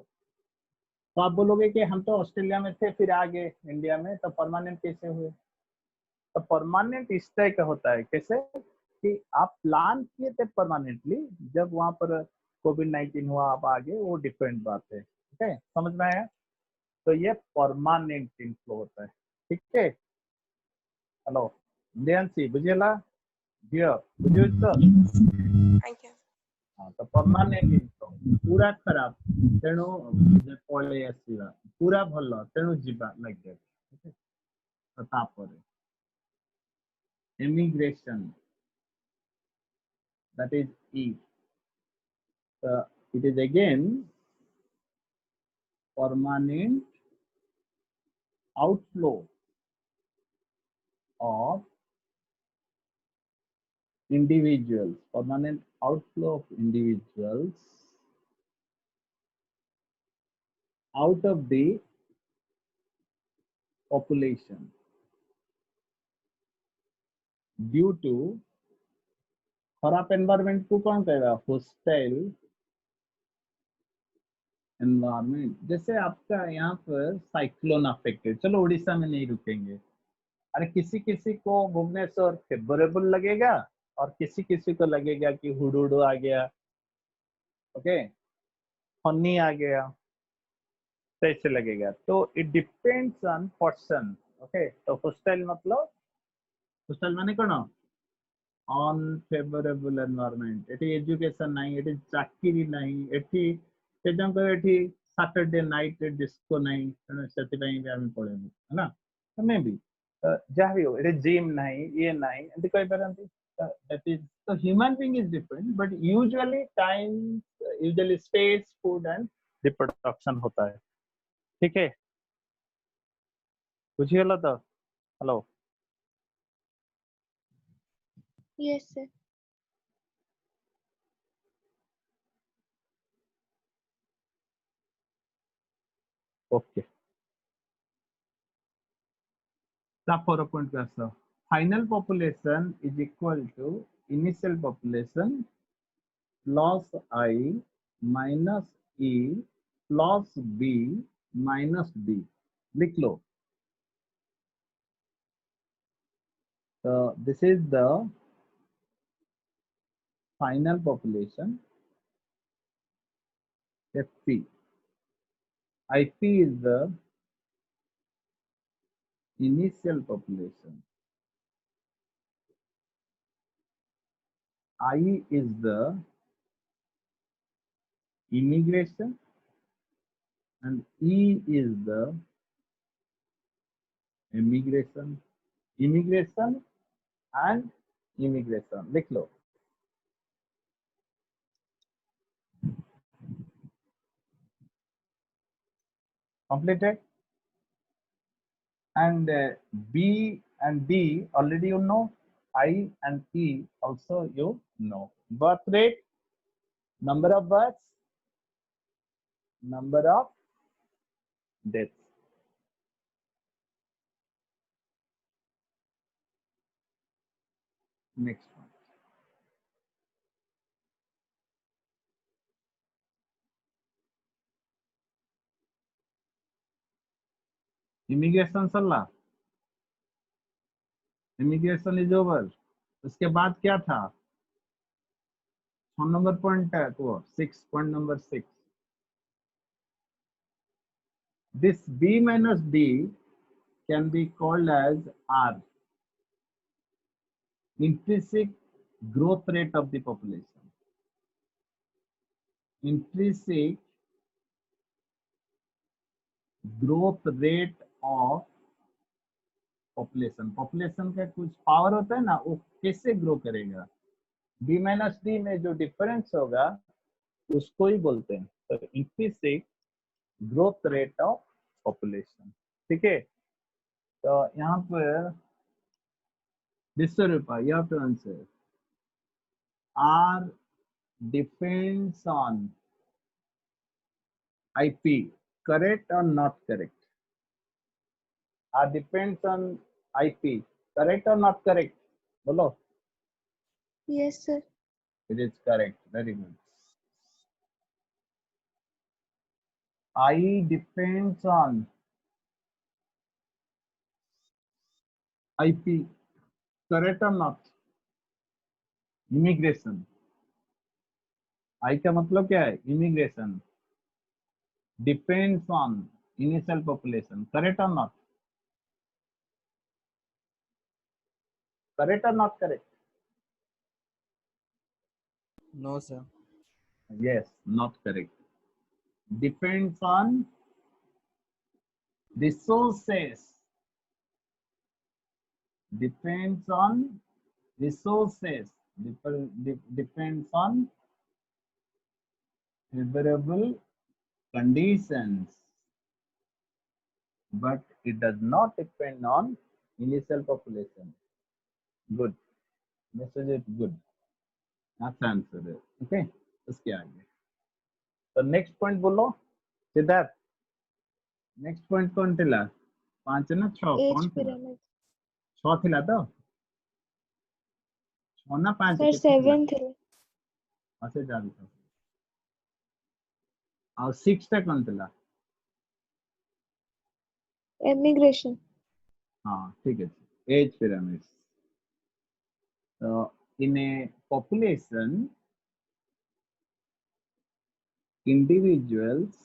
तो आप बोलोगे कि हम तो ऑस्ट्रेलिया में थे फिर आ गए इंडिया में, तो परमानेंट कैसे हुए? तो परमानेंट इस तरह का होता है, कैसे कि आप प्लान किए थे परमानेंटली, जब वहां पर कोविड-19 हुआ आप आ गए, वो डिफरेंट बात है, ठीक है, समझ में आया? तो ये परमानेंट इनफ्लो होता है, ठीक है। देयांशी बुझेला झियो बुझु तो ଆଜ୍ଞା हाँ तो परमानेंट जिनिस पूरा खराब तेणु जे पळे आसीला पूरा भलो तेणु जीवा लाइक दैट तो तापरे immigration that is E. It is again permanent outflow of individuals, permanent outflow of individuals out of the population due to खराब एनवायरमेंट को कौन कहेगा hostile एनवायरमेंट। जैसे आपका यहाँ पर साइक्लोन अफेक्टेड, चलो उड़ीसा में नहीं रुकेंगे, अरे किसी किसी को भुवनेश्वर फेवरेबल लगेगा और किसी किसी को लगेगा कि हुडुडू आ गया, ओके फनी आ गया, तो ऐसे लगेगा। तो it depends on person, okay. तो होस्टाइल मतलब होस्टाइल माने कौन अनफेवरेबल एनवायरमेंट, एटी एजुकेशन नहीं, एटी चाकरी नहीं, eighty eighty Saturday night disco नहीं, तेणु से आम पड़ेबू है ना, मे बी जहाँ भी हो, ये जिम नहीं, ये नहीं एमती कही पारती। that is so human being is different but usually time usually space food and reproduction होता है, ठीक है बुझिएला तो हेलो yes sir ओके। तापर पॉइंट पे आस, final population is equal to initial population plus I minus E plus B minus D, लिख लो। तो this is the final population FP, IP is the initial population, I is the immigration and E is the immigration, immigration and immigration, लिख लो। Completed, and B and D already you know, I and E also you know. Birth rate, number of births, number of deaths. Next one. Immigration Sarla, immigration is over। उसके बाद क्या था, 6 number point है तो 6 point number 6, this B minus D can be called as R, intrinsic growth rate of the population, intrinsic growth rate of population। Population का कुछ power होता है ना, वो कैसे ग्रो करेगा, B माइनस डी में जो डिफरेंस होगा उसको ही बोलते हैं तो intrinsic growth rate of population, ठीक है। तो यहाँ पर Vishwarupa you have to answer, R depends on IP, correct or not correct? R depends on IP, correct or not correct? Bolo. yes sir It is correct. Very good. I depends on IP, correct or not? Immigration. I का मतलब क्या है, immigration depends on initial population, correct or not? Correct or not correct? No, sir. Yes, not correct. Depends on resources. Depends on resources. Depends on favorable conditions. But it does not depend on initial population. Good. Message is good. That's answer है. Okay. उसके आगे. तो next point बोलो. Siddharth. Next point कौन थिला? 5 ना 6 Age कौन थिला? pyramid. 6 थिला तो? 6 ना 5 Sir, 7 थे. ऐसे जान था. और 6 टा कौन थिला? Emigration. हाँ ठीक है. Age pyramids. So in a population, individuals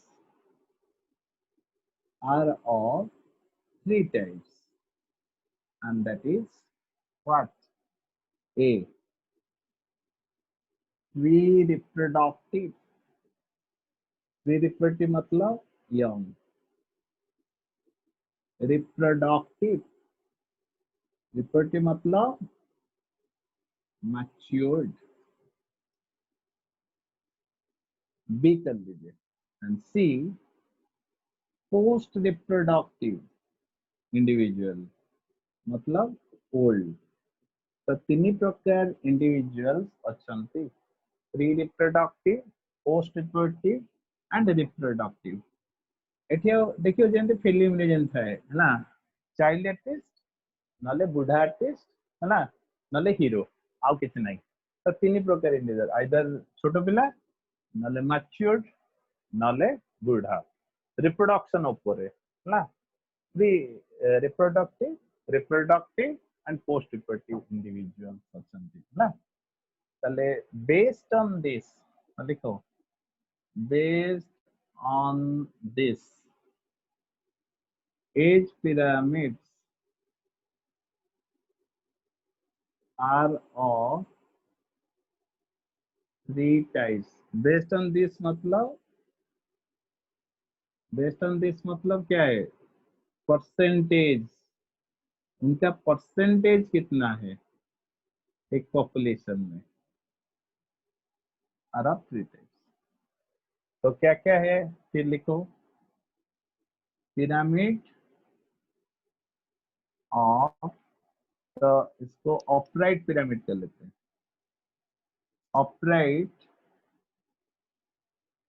are of 3 types, and that is what? A. Pre-reproductive. Pre-reproductive मतलब young. Reproductive. Reproductive मतलब matured. B कर लीजिए. And C. Post-reproductive individual मतलब old. तो तीन प्रकार individuals अछंती. Pre-reproductive, post-reproductive and reproductive. एठी देखियो जेंते फिल्म रे जेंत है ना चाइल्ड आर्टिस्ट नले बुढ़ा आर्टिस्ट है ना नले हीरो आउ किछ नाही तो तीन प्रकार इंडिविजुअल आइदर छोटो पिला नले मैच्योर्ड नले बुढ़ा रिप्रोडक्शन ऊपर है ना pre reproductive and post reproductive individuals अछंती ना तले बेस्ड ऑन दिस लिखो based on this age pyramids are of 3 types. Based on this मतलब क्या है? परसेंटेज. उनका परसेंटेज कितना है एक पॉपुलेशन में? Are of 3 types. तो क्या क्या है फिर लिखो. पिरामिड ऑफ, तो इसको ऑपराइट पिरामिड कर लेते हैं. ऑपराइट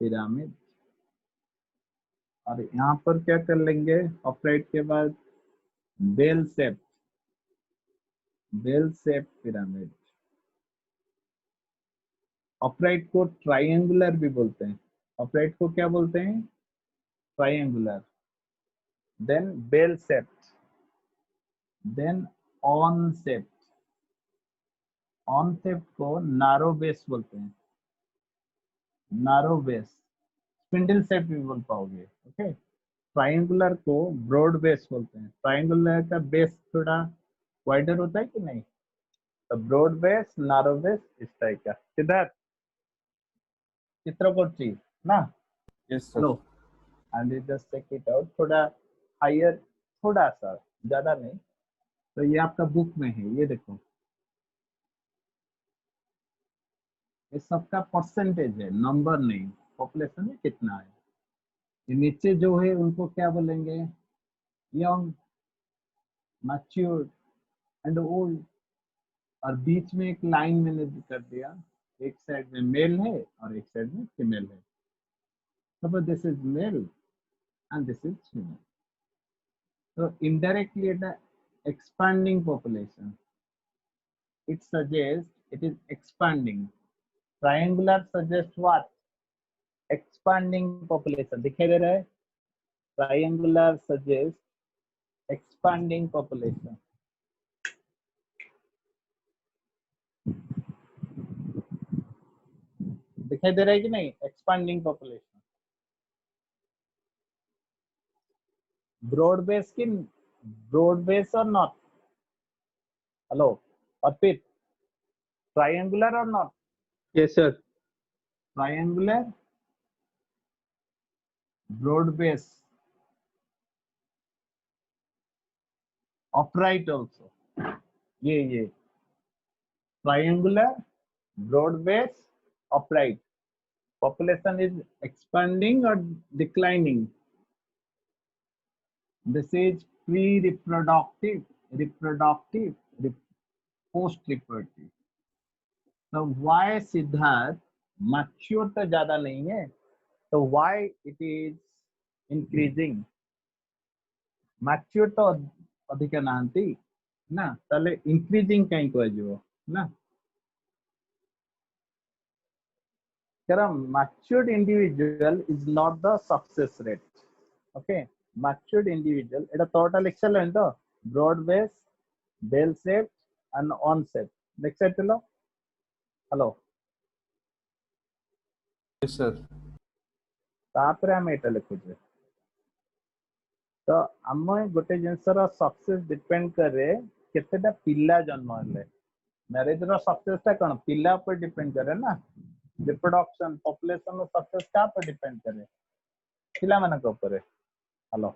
पिरामिड. और यहाँ पर क्या कर लेंगे ऑपराइट के बाद? Bell shape pyramid. ऑपराइट को ट्रायंगुलर भी बोलते हैं. ऑपराइट को क्या बोलते हैं? Triangular. Then bell shape, then urn shape. Urn shape को नारो बेस बोलते हैं. नारो बेस. स्पिंडल शेप भी बोल पाओगे. ओके. ट्रायंगुलर को ब्रॉड बेस बोलते हैं. ट्रायंगुलर का बेस थोड़ा वाइडर होता है कि नहीं? तो ब्रॉड बेस, नारो बेस इस टाइप का. सिद्धार्थ चित्र करती ना. Yes, sir. लो and just check it out. थोड़ा हायर, थोड़ा सा, ज्यादा नहीं. तो ये आपका बुक में है, ये देखो. ये सबका परसेंटेज है, नंबर नहीं. पॉपुलेशन में कितना है. ये नीचे जो है उनको क्या बोलेंगे? Young, matured and old. और बीच में एक लाइन मैंने कर दिया. एक साइड में मेल है और एक साइड में फीमेल है. Suppose this is male and this is female. So indirectly the expanding population. It suggests it is expanding. Triangular suggests what? Expanding population. दिखाई दे रहा है? Triangular suggests expanding population. दिखाई दे रहा है कि नहीं? Expanding population. Broad base की, broad base or not? Hello. Arpit, triangular or not? Yes, sir. Triangular, broad base, upright also. ये triangular, broad base, upright. Population is expanding or declining. This is pre-reproductive, reproductive, post-reproductive. Now why Siddharth mature तो ज्यादा नहीं है, तो why it is increasing? Mature तो अधिक नाहंती ना, ताले increasing कहीं को जो ना, कारण matured individual is not the success rate. Okay, matured individual এটা তোটা লিখছে লেন তো, broad base, bell shaped and on shaped লিখছে ছিল, hello Yes, sir. तापरे हम एटा लिखुचे, तो आम गोटे जिनसर सक्सेस डिपेंड करे केतेटा पिला जन्म हेले, मैरिज रो सक्सेस ता कोन पिला पर डिपेंड करे ना, रिप्रोडक्शन पॉपुलेशन रो सक्सेस का पर डिपेंड करे, पिला माने को ऊपर। हेलो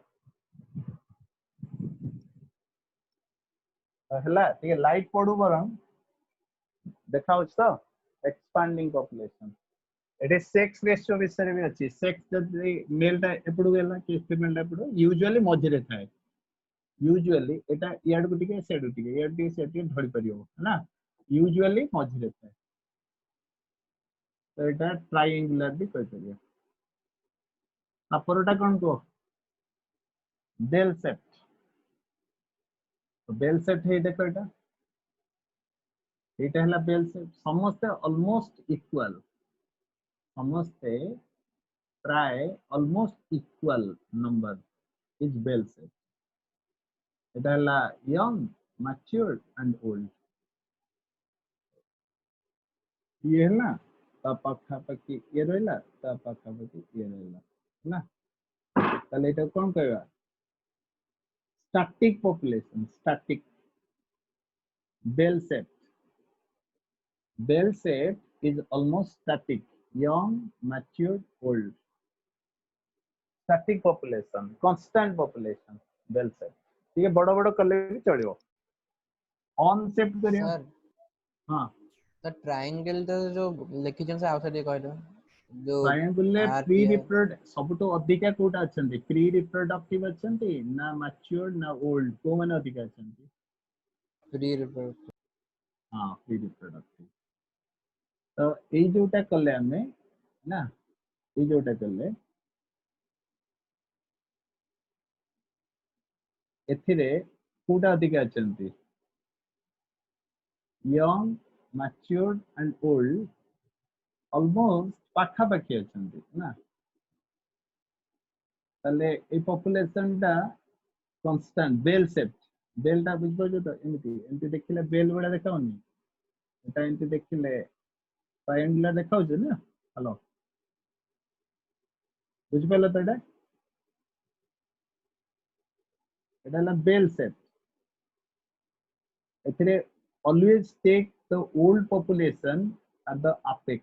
हला ठीक लाइट पडू बरम देखा होछ तो एक्सपांडिंग पॉपुलेशन, एटे सेक्स रेशियो विषय भी अछि, सेक्स जदि मेल ता एपडू गेला कि फीमेल ता एपडू यूजुअली मझिरे थाए, यूजुअली एटा याड को टिके सेड टिके याड टिके सेड टिके ढड़ी परियो ना, यूजुअली मझिरे थाए, तो एटा ट्रायंगुलर भी कहि परियो। अपरटा कोन को बेल सेट, तो बेल सेट है देखो एटा हला बेल सेट, समस्त ऑलमोस्ट इक्वल, समस्त प्राय almost equal number is bell set, एटा हला यंग, मैच्योर्ड एंड ओल्ड, ये है ना ता पाखापाखी ये रहला ता पाखापाखी ये रहला ना, ताले एटा कोन कहबा static population, static bell shape, bell shape is almost static, young, matured, old, static population, constant population, bell shape, ठीक है बड़ा बड़ा कले भी चढ़ियो, on shape करियो, Sir, हाँ the triangle तो जो लिखी जन से आउटसाइड कहलो जो triangular RPI pre-reproductive सबुतो अधिका कोटा अछंती, pre-reproductive अछंती ना matured ना old को माने अधिका अछंती, pre-reproductive हाँ pre-reproductive, तो एई जोटा कले हमें ना, एई जोटा कले एथिरे कोटा अधिका अछंती, young, matured and old almost पाखापाखी अछंती ना, ताले ए पॉपुलेशन टा कांस्टेंट बेल शेप, बेल टा बुझबो जो तो एमती एमती देखिले बेल बडा देखाउनी, एटा एमती देखिले ट्रायंगुलर देखाउ जे ना, हेलो बुझ पाले तो एटा ला बेल शेप, एथिरे always take the old population at the apex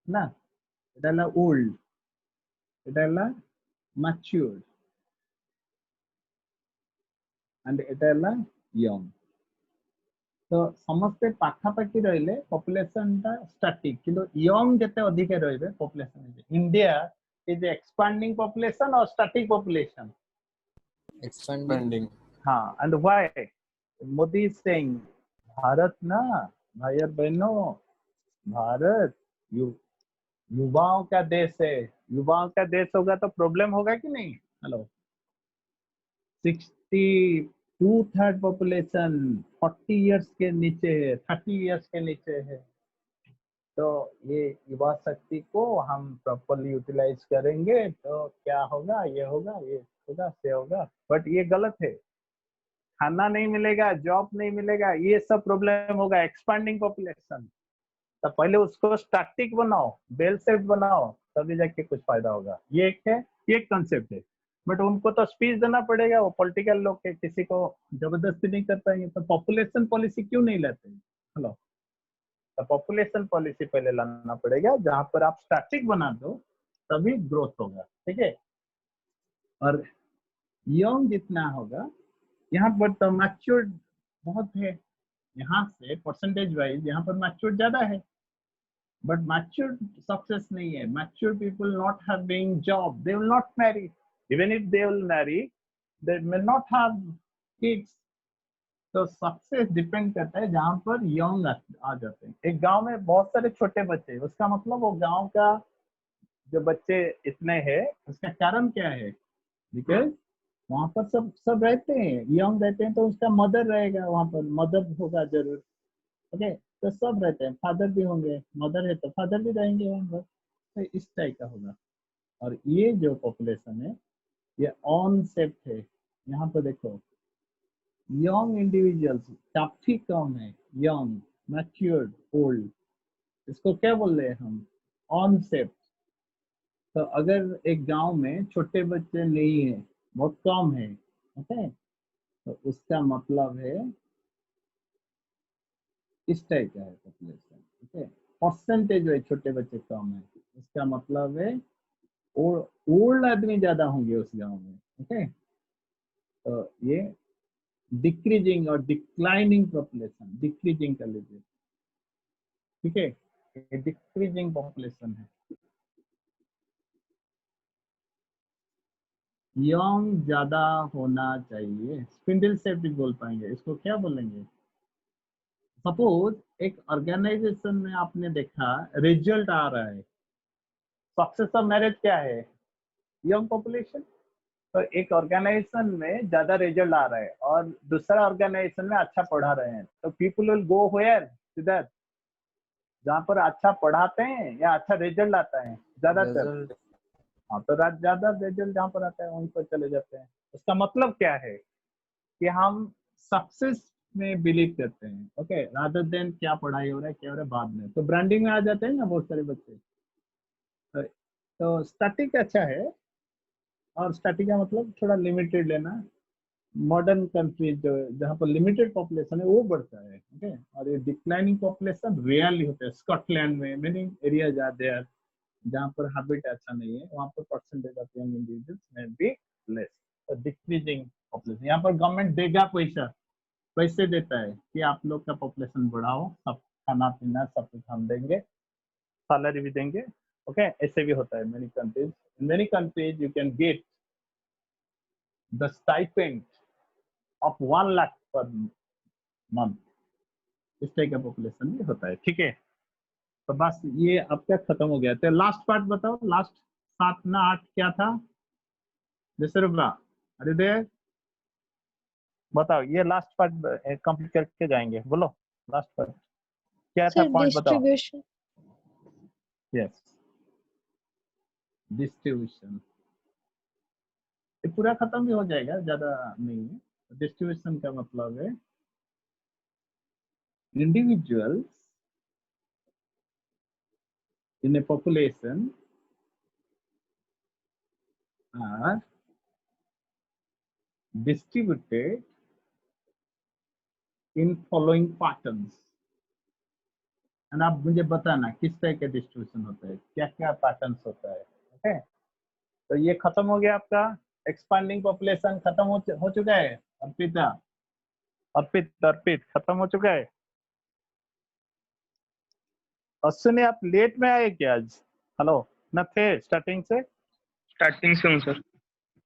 ना, एटा ला old, Etah La matured and Etah La young, तो समस्ते पाखापाखी रहिले पॉपुलेशन टा स्टैटिक, किंतु यंग जते अधिक रहिबे population, India is expanding population और स्टैटिक पॉपुलेशन, expanding हाँ, and why Modi is saying Bharat ना भाई और बहनों, भारत युवाओं का देश है, युवाओं का देश होगा तो प्रॉब्लम होगा कि नहीं, हेलो 62% पॉपुलेशन 40 इयर्स के नीचे है, 30 इयर्स के नीचे है, तो ये युवा शक्ति को हम प्रॉपर्ली यूटिलाइज करेंगे तो क्या होगा, ये होगा, ये होगा, से होगा, बट ये गलत है, खाना नहीं मिलेगा, जॉब नहीं मिलेगा, ये सब प्रॉब्लम होगा, एक्सपांडिंग पॉपुलेशन, तो पहले उसको स्टैटिक बनाओ, बेल शेप बनाओ, तभी जाके कुछ फायदा होगा, ये एक है, ये एक कंसेप्ट है, बट उनको तो स्पीच देना पड़ेगा, वो पॉलिटिकल लोग के किसी को जबरदस्ती नहीं कर पाएंगे। तो पॉपुलेशन पॉलिसी क्यों नहीं लाते? हेलो, तो पॉपुलेशन पॉलिसी पहले लाना पड़ेगा, जहां पर आप स्टैटिक बना दो तभी ग्रोथ होगा, ठीक है। और यंग जितना होगा, यहाँ पर तो मैच्योर्ड बहुत है, यहाँ से परसेंटेज वाइज यहाँ पर मैच्योर्ड ज्यादा है, बट मैच्योर्ड सक्सेस नहीं है। Matured people not having job, they will not marry, even if they will marry they may not have kids. तो सक्सेस डिपेंड करता है जहां पर यंग आ जाते हैं। एक गांव में बहुत सारे छोटे बच्चे, उसका मतलब वो गांव का जो बच्चे इतने हैं, उसका कारण क्या है? बिकॉज वहां पर सब सब रहते हैं, यंग रहते हैं, तो उसका मदर रहेगा वहां पर, मदर होगा जरूर, ओके। तो सब रहते हैं, फादर भी होंगे, मदर है तो फादर भी रहेंगे वहां पर, तो इस टाइप का होगा। और ये जो पॉपुलेशन है ये ऑन सेप्ट है। यहाँ पर देखो यंग इंडिविजुअल्स काफी कम है, यंग, मैच्योर्ड, ओल्ड, इसको क्या बोल रहे हैं हम? ऑन सेप्ट। तो अगर एक गांव में छोटे बच्चे नहीं है, बहुत कम है, ओके, तो उसका मतलब है इस टाइप का है पॉपुलेशन, ठीक है। परसेंटेज वाइज छोटे बच्चे कम है, इसका मतलब है ओल्ड आदमी ज्यादा होंगे उस गांव में, ओके। तो ये डिक्रीजिंग और डिक्लाइनिंग पॉपुलेशन, डिक्रीजिंग कर लीजिए, ठीक है, ये डिक्रीजिंग पॉपुलेशन है। यंग ज्यादा होना चाहिए, स्पिंडल सेप भी बोल पाएंगे, इसको क्या बोलेंगे? सपोज एक ऑर्गेनाइजेशन में आपने देखा रिजल्ट आ रहा है, सक्सेस ऑफ मैरिज क्या है? Young population. तो एक ऑर्गेनाइजेशन में ज्यादा रिजल्ट आ रहा है और दूसरा ऑर्गेनाइजेशन में अच्छा पढ़ा रहे हैं, तो people will go where? Siddharth, जहाँ पर अच्छा पढ़ाते हैं या अच्छा रिजल्ट आता है ज्यादातर? रिजल्ट। हाँ, तो ज्यादा रिजल्ट जहाँ पर आता है वहीं पर चले जाते हैं। उसका मतलब क्या है कि हम सक्सेस में बिलीव करते हैं, ओके, रादर देन क्या पढ़ाई हो रहा है क्या हो रहा है बाद में। तो ब्रांडिंग में आ जाते हैं ना बहुत सारे बच्चे। तो स्टैटिक अच्छा है, और स्टैटिक का मतलब थोड़ा लिमिटेड लेना। मॉडर्न कंट्रीज जो जहाँ पर लिमिटेड पॉपुलेशन है वो बढ़ता है, ओके। और ये डिक्लाइनिंग पॉपुलेशन रियली होता है। स्कॉटलैंड में मेनी एरियाज आर देयर जहाँ पर हैबिट अच्छा नहीं है, वहाँ पर परसेंटेज ऑफ यंग इंडिविजुअल्स में बी लेस। तो डिक्रीजिंग पॉपुलेशन, यहाँ पर गवर्नमेंट देगा पैसा, पैसे देता है कि आप लोग का पॉपुलेशन बढ़ाओ, सब खाना पीना सब कुछ हम देंगे, सैलरी भी देंगे, ओके। ऐसे भी होता है many countries. In many countries you can get the stipend of 1 lakh per month, इस टाइप का पॉपुलेशन भी होता है, ठीक है। तो बस ये अब तक खत्म हो गया। तो लास्ट पार्ट बताओ, लास्ट 7 ना 8 क्या था? जैसे अरे दे बताओ, ये लास्ट पार्ट कंप्लीट करके जाएंगे, बोलो लास्ट पार्ट क्या था, Sir, पॉइंट बताओ। distribution. यस, डिस्ट्रीब्यूशन, ये पूरा खत्म भी हो जाएगा, ज्यादा नहीं है। डिस्ट्रीब्यूशन का मतलब है individuals in a population are distributed in following patterns। And आप मुझे बताना किस तरह का डिस्ट्रीब्यूशन होता है, क्या क्या पैटर्न्स होता है, ओके। तो ये खत्म हो गया आपका एक्सपांडिंग पॉपुलेशन, खत्म हो चुका है। अर्पिता, अर्पित अर्पित खत्म हो चुका है। अश्विनी आप लेट में आए क्या आज? हेलो, न थे स्टार्टिंग से? स्टार्टिंग से हूँ सर।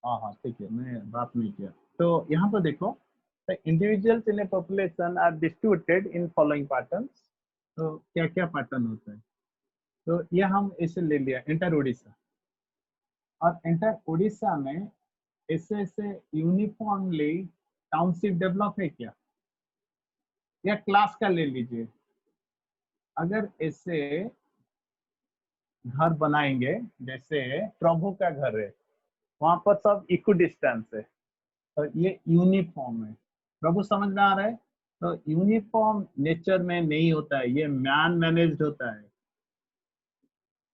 हाँ हाँ ठीक है, मैं बात नहीं किया। तो यहाँ पर देखो, the individuals in a population are distributed in following patterns। तो क्या क्या पैटर्न होता है? तो ये हम इसे ले लिया इंटर उड़ीसा, और इंटर उड़ीसा में ऐसे ऐसे यूनिफॉर्मली टाउनशिप डेवलप है क्या? या क्लास का ले लीजिए, अगर ऐसे घर बनाएंगे जैसे प्रभु का घर है, वहां पर सब इक्व डिस्टेंस है, तो ये यूनिफॉर्म है। प्रभु समझ में आ रहा है? तो यूनिफॉर्म नेचर में नहीं होता है, ये मैन मैनेज्ड होता है।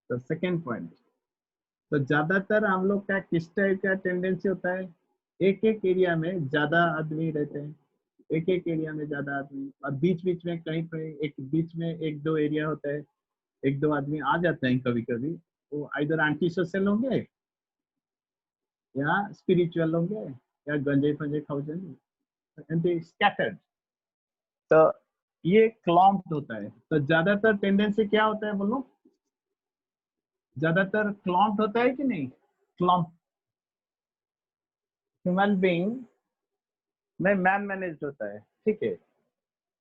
तो सेकेंड पॉइंट, तो ज्यादातर हम लोग का किस टाइप का टेंडेंसी होता है, एक एक एरिया में ज्यादा आदमी रहते हैं, एक एक एरिया में ज्यादा आदमी, और बीच बीच में कहीं पे एक बीच में एक दो एरिया होता है, एक दो आदमी आ जाते हैं कभी कभी, वो इधर एंटी सोशल होंगे या स्पिरिचुअल होंगे या गंजे फंजे खाओगे, स्कैटर्ड। तो ये क्लॉम्प्ड होता है। तो ज्यादातर टेंडेंसी क्या होता है बोलो, ज्यादातर क्लॉम्प्ड होता है कि नहीं, क्लॉम्प ह्यूमन बीइंग में मैन मैनेज होता है, ठीक है,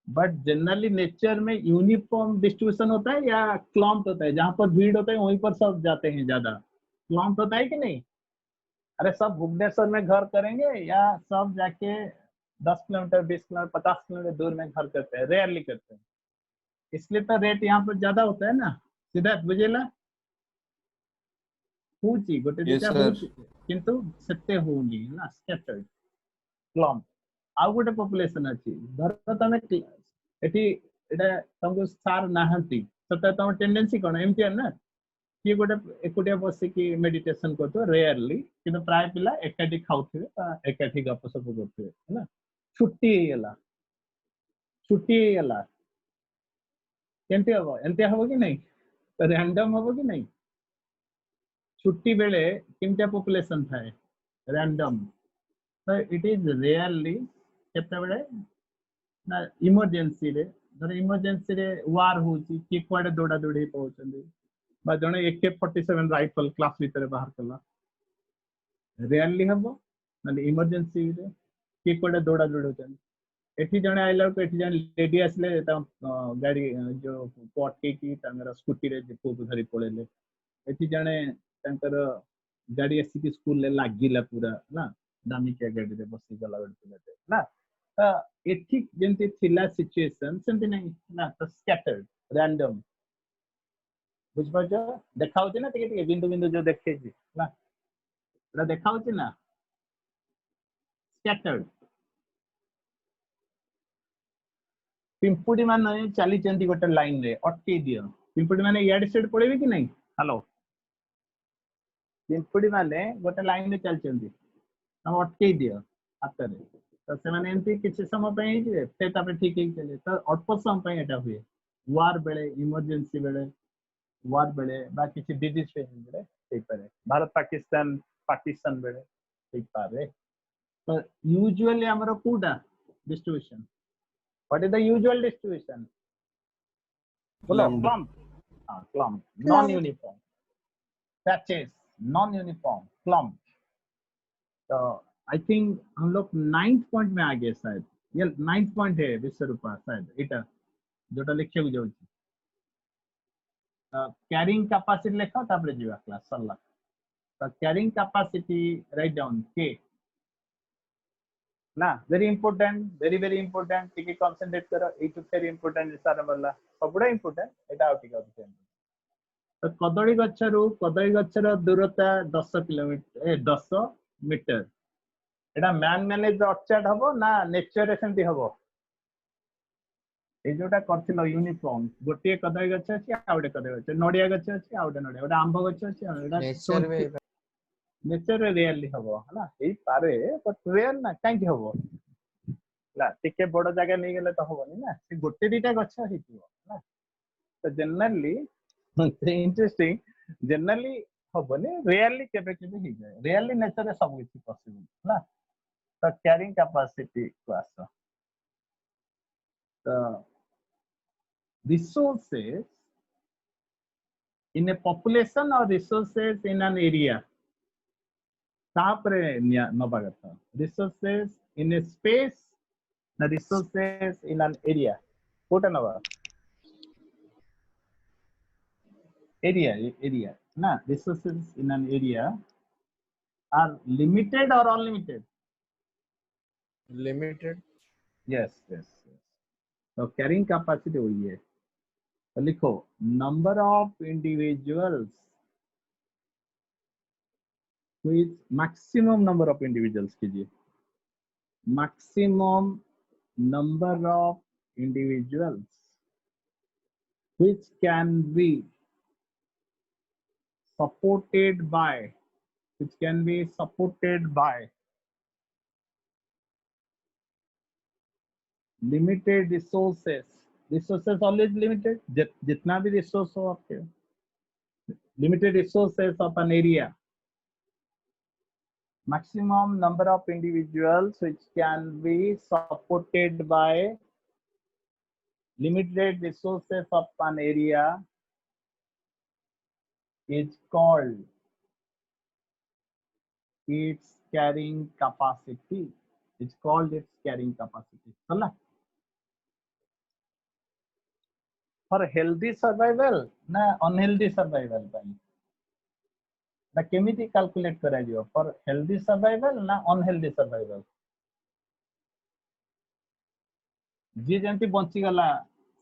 बट जनरली नेचर में यूनिफॉर्म डिस्ट्रीब्यूशन होता है या क्लॉम्प्ड होता है, जहां पर भीड़ होता है वहीं पर सब जाते हैं ज्यादा, क्लॉम्प्ड होता है कि नहीं। अरे सब भुवनेश्वर में घर करेंगे या सब जाके 10 किलोमीटर 20 किलोमीटर 50 किलोमीटर दूर में घर करते हैं, रेयरली करते हैं, इसलिए तो रेट यहाँ पर ज्यादा होता है ना। सिद्धार्थ बुझेला हूँ गोटे Yes, दिटा sir. हूँ किंतु सेते होनी ना, स्कैटर्ड क्लम्प। आउ गोटे पॉपुलेशन अच्छी धर तमे एटी एटा तुमको सार नाहंती सता तुम टेंडेंसी कोन एमटी ना कि गोटे एकुटिया बसिकी मेडिटेशन करतो रेयरली, किंतु प्राय पिला एकाठी खाउथिबे एकाठी गपसप करथिबे ना। छुट्टी हेला केमती हबो, एमती हबो कि नहीं, रैंडम हबो कि नहीं, छुट्टी बेले केमतिया पॉपुलेशन थाए रैंडम। तो इट इज रेयरली केते बेले ना इमरजेंसी रे, धर इमरजेंसी रे वार होची कि कुआडे दौड़ा दौड़ी पहुंचंदी बा जने AK-47 राइफल क्लास भीतर बाहर कला, रेयरली हबो ना इमरजेंसी रे कि कुआडे दौड़ा दौड़ी होचंदी। एठी जने आइला को एठी जने लेडी आसले ता गाड़ी जो पट्टी की तांगर स्कूटी रे पुओ को धरी पळेले, एठी जने तांकर गाड़ी आसी स्कूल ले लागिला पूरा ना, दामिकिया गाड़ी रे बसी गला बेटे ना। तो एठी जेंति थिला सिचुएशन सेंति नहीं ना, तो स्कैटर्ड रैंडम बुझ पाजो, देखाउ छी ना टिके टिके बिंदु बिंदु जो देखे छी ना, एटा देखाउ छी ना स्कैटर्ड। पिंपुडी माने चली चंती गोटे लाइन रे अटके दियो, पिंपुडी माने याड साइड पळेबे कि नहीं, हेलो पिंपुडी माने गोटे लाइन रे चल चंती हम अटके दियो हाथ रे, तो से माने एंती किछ समय पे ही जे ते तापे ठीक ही चले, तो अल्प समय पे एटा हुए वार बेले इमरजेंसी बेले वार बेले बा किछ डिजीज बेले ठीक पारे, भारत पाकिस्तान पार्टीशन बेले ठीक पारे। तो यूजुअली हमरो कोडा distribution, what is the usual distribution बोलो, Clumped. क्लम्प, हां clump, non Clump. Uniform, patches, non uniform, clump. तो आई थिंक हम लोग 9th पॉइंट में आ गए शायद, ये 9th पॉइंट है विश्वरूपा शायद एटा जोटा लिखे को जाउची कैरिंग कैपेसिटी लेखा तापरे जीवा क्लास सरला। तो कैरिंग कैपेसिटी राइट डाउन के ना, वेरी इंपोर्टेंट टिके कंसंट्रेट करो, ए टू वेरी इंपोर्टेंट सारा वाला सबुडा इंपोर्टेंट एटा आउट का। तो कदली गच्छर दूरता 10 किलोमीटर 10 मीटर, एटा मैन मैनेज ऑर्चर्ड हबो ना नेचर रे सेंती हबो, ए जोटा करथिलो यूनिफॉर्म गोटे कदली गछ अछि आउडे कदली गछ, नडिया गछ अछि आउडे नडिया, ओटा आंब गछ अछि एटा नेचर में नेचर रे रियली हबो हला, एई पारे बट रेयर ना काई हबो ला, टिके बड़ जगह नहीं गेले तो हबोनी ना, से गोटे दीटा गछ हिथिबो ना। तो जनरली इंटरेस्टिंग, जनरली हबोनी, रेयरली केबे केबे ही जाए, रेयरली नेचर रे सब किछि पॉसिबल ना। तो कैरिंग कैपेसिटी को आसो, तो resources in a population or resources in an area, तापरे नबा कथा resources in a space na resources in an area, Kota नबा area ना, resources in an area are limited or unlimited, limited yes. तो carrying capacity वही है, तो लिखो number of individuals with maximum number of individuals कीजिए, maximum number of individuals which can be supported by, which can be supported by limited resources. Resources always limited. जितना भी resource हो आपके, limited resources of an area. Maximum number of individuals which can be supported by limited resources of an area is called its carrying capacity. It's called its carrying capacity. Hala? For healthy survival na unhealthy survival ପାଇଁ ନା କେମିତି calculate କରାଯିବ? For healthy survival ନା unhealthy survival? ଯିଏ ଯେମିତି ବଞ୍ଚିଗଲା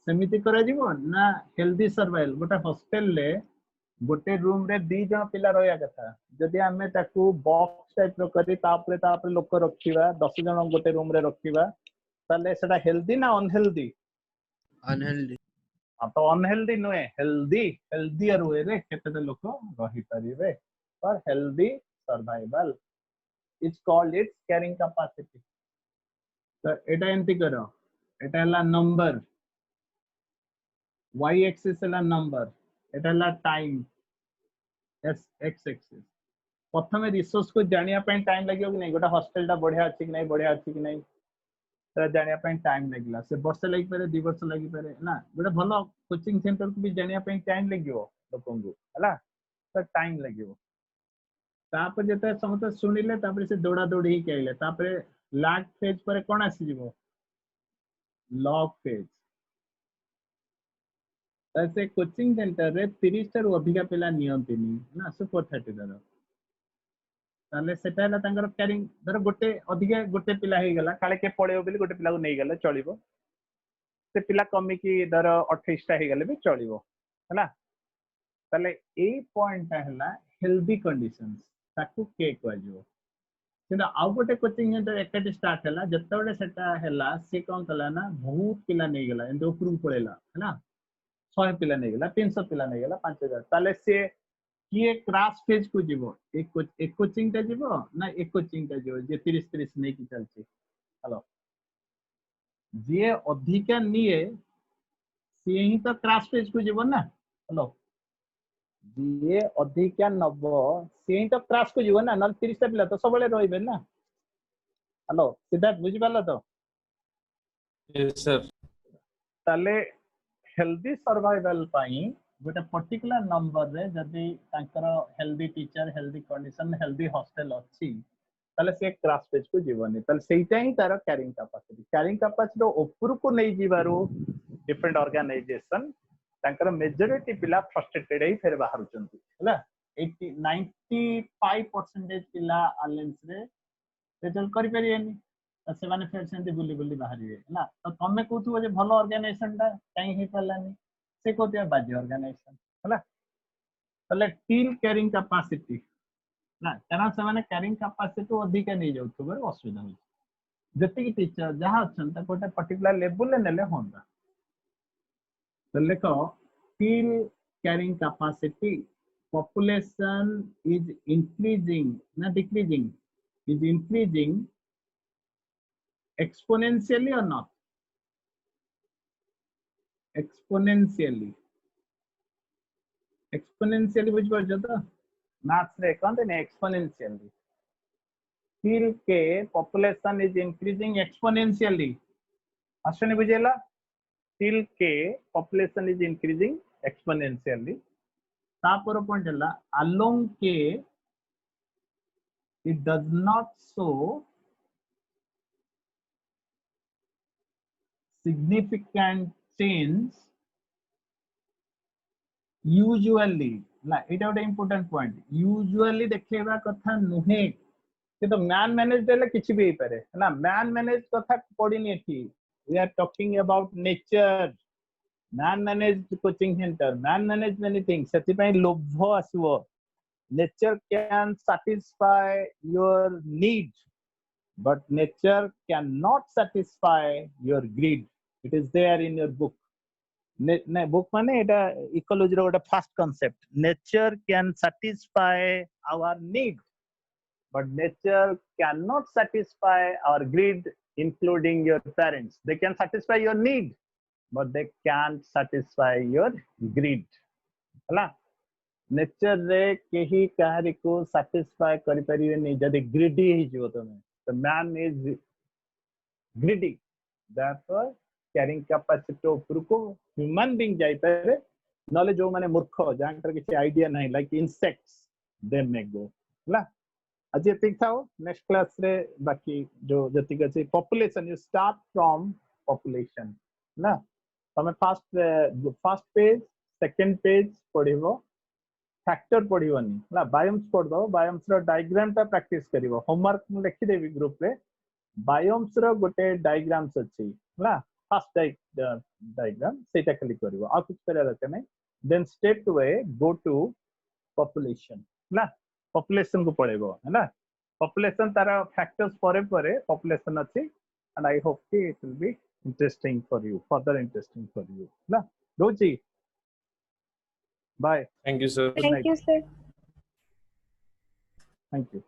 ସେମିତି କରାଯିବ ନା healthy survival? ଗୋଟେ hostel ରେ ଗୋଟେ room ରେ 2 ଜଣ ପିଲା ରହିବା କଥା, ଯଦି ଆମେ ତାକୁ box type ର କରି ତାପରେ ଲୋକ ରଖିବା 10 ଜଣ ଗୋଟେ room ରେ ରଖିବା ତାହେଲେ ସେଟା healthy ନା unhealthy? unhealthy. तो अनहेल्दी नुहे, हेल्दियर वे रे केते लोक रही परिबे for healthy survival is called its carrying capacity. तो एटा एंती करो, एटा हला नंबर, y एक्सिस हला नंबर, एटा हला टाइम, s x एक्सिस. प्रथमे रिसोर्स को जानिया पे टाइम लागियो कि नहीं, गोटा हॉस्टल टा बढ़िया अछि कि नहीं, बढ़िया अछि कि नहीं जानिया पे टाइम लगिला. से वर्ष लागि पारे, 2 वर्ष लागि पारे ना. गोटे भलो कोचिंग सेंटर को भी जानिया पे टाइम लगियो लोकन को, हला तो टाइम लगियो. तापर जते समस्त सुनिले तापर से दौड़ा दौड़ी ही कहले, तापर लैग फेज पर कोन आसी जीवो, लॉग फेज. तसे कोचिंग सेंटर रे 30 टा अधिका पिला नियंतिनी ना, सुपर 30 दर ताले सेटा हला तांगर कैरिंग. धर गोटे अधिका गोटे पिला हे गला, काले के पळेओ बिली गोटे पिला को नै गले चलिबो, से पिला कमी की धर 28 टा हे गले भी चलिबो, हला. ताले ए पॉइंट हला हेल्दी कंडीशंस, ताकू के कहजो. किंतु आउ गोटे कोचिंग सेंटर एकटी स्टार्ट हला, जत्ते बडे सेटा हला से कोन कला ना बहुत पिला नै गला, एंड ऊपर पळेला, हला 100 पिला नै गला, 300 पिला नै गला, 5000. ताले से किए क्रैश फेज को जीवो, एक कोचिंग ता जीवो ना एक कोचिंग ता जीवो जे 30 नै की चलची. हेलो, जे अधिका निए से ही तो क्रैश फेज को जीवो ना. हेलो, जे अधिका नबो से ही तो क्रैश को जीवो ना, न 30 ता पिला तो सबले रहिबे ना. हेलो सिद्धार्थ, बुझी पालो तो? Yes, sir. ताले हेल्दी सर्वाइवल पाई गोटे पर्टिकुलर नंबर रे जदी तांकर healthy teacher, healthy condition, healthy hostel अछि ताले से क्रैश पेज को जीवनी. ताले सेइटा ही तार कैरिंग कैपेसिटी. कैरिंग कैपेसिटी ऊपर को नै जीवारो डिफरेंट ऑर्गेनाइजेशन तांकर मेजॉरिटी पिला फ्रस्ट्रेटेड ही फेर बाहर चंती, हला 95% पिला अलायंस रे रिजल्ट करि परियनी. से माने फेर सेंती बुली बुली बाहरिए ना. तो तमे कहथु जे भलो ऑर्गेनाइजेशन ता काई हे पलानी, से कहते बाजी ऑर्गेनाइजेशन, हला. तले टीम कैरिंग कैपेसिटी ना, कारण से माने कैरिंग कैपेसिटी अधिक नै जाउथु बर असुविधा हो. जति की टीचर जहां अछन ता कोटा पर्टिकुलर लेवल ले नेले होंदा. तो लेखो टीम carrying capacity, population is increasing na decreasing, is increasing exponentially or not? Exponentially. Exponentially बुझ पारछो तो मैथ्स रे कहते ने exponentially. till के population is increasing exponentially. आशने बुझेला? till के population is increasing exponentially. तापर पॉइंट हला along के it does not show significant change usually. ना इटा गोटे इंपोर्टेंट पॉइंट. यूजुअली देखेबा कथा नुहे कि तो मैन मैनेज देले किछि भी पारे ना. मैन मैनेज कथा पडिनी एठी. We are talking about nature. Man manage coaching centre, man manage many things. सेति पय लोभ आसीबो. Nature can satisfy your need, but nature cannot satisfy your greed. It is there in your book. ନା book ମାନେ ଏଟା ecology ର ଗୋଟେ first concept nature can satisfy our need but nature cannot satisfy our greed including your parents they can satisfy your need but they can't satisfy your greed ହେଲା nature रे केही काहरी को satisfy करि परिबेनी जदि ग्रीडी हि जिवो तमे the man is greedy therefore carrying capacity उपरको human being जाई पारे नले जो माने मूर्ख जानकर किसी आईडिया नहीं like insects they may go ହେଲା आज ये थाओ नेक्स्ट क्लास रे बाकी जो जति अछि population you start from population ना तमे फर्स्ट पेज सेकंड पेज पढिबो फैक्टर पढिबोनी ना बायोम्स पढ दो बायोम्स रो डायग्राम ता प्रैक्टिस करिवो होमवर्क मु लिखि देबी ग्रुप रे बायोम्स रो गोटे डायग्राम्स अछि ना फर्स्ट डायग्राम सेटा खाली करिवो आ कुछ करे दरकार नै then step 2 go to population ना पॉपुलेशन को पढेबो है ना पॉपुलेशन तारा फैक्टर्स परे पॉपुलेशन अछि एंड आई होप कि it will be interesting for you further interesting for you ना रोजी bye Thank you, sir. Thank you, sir. Thank you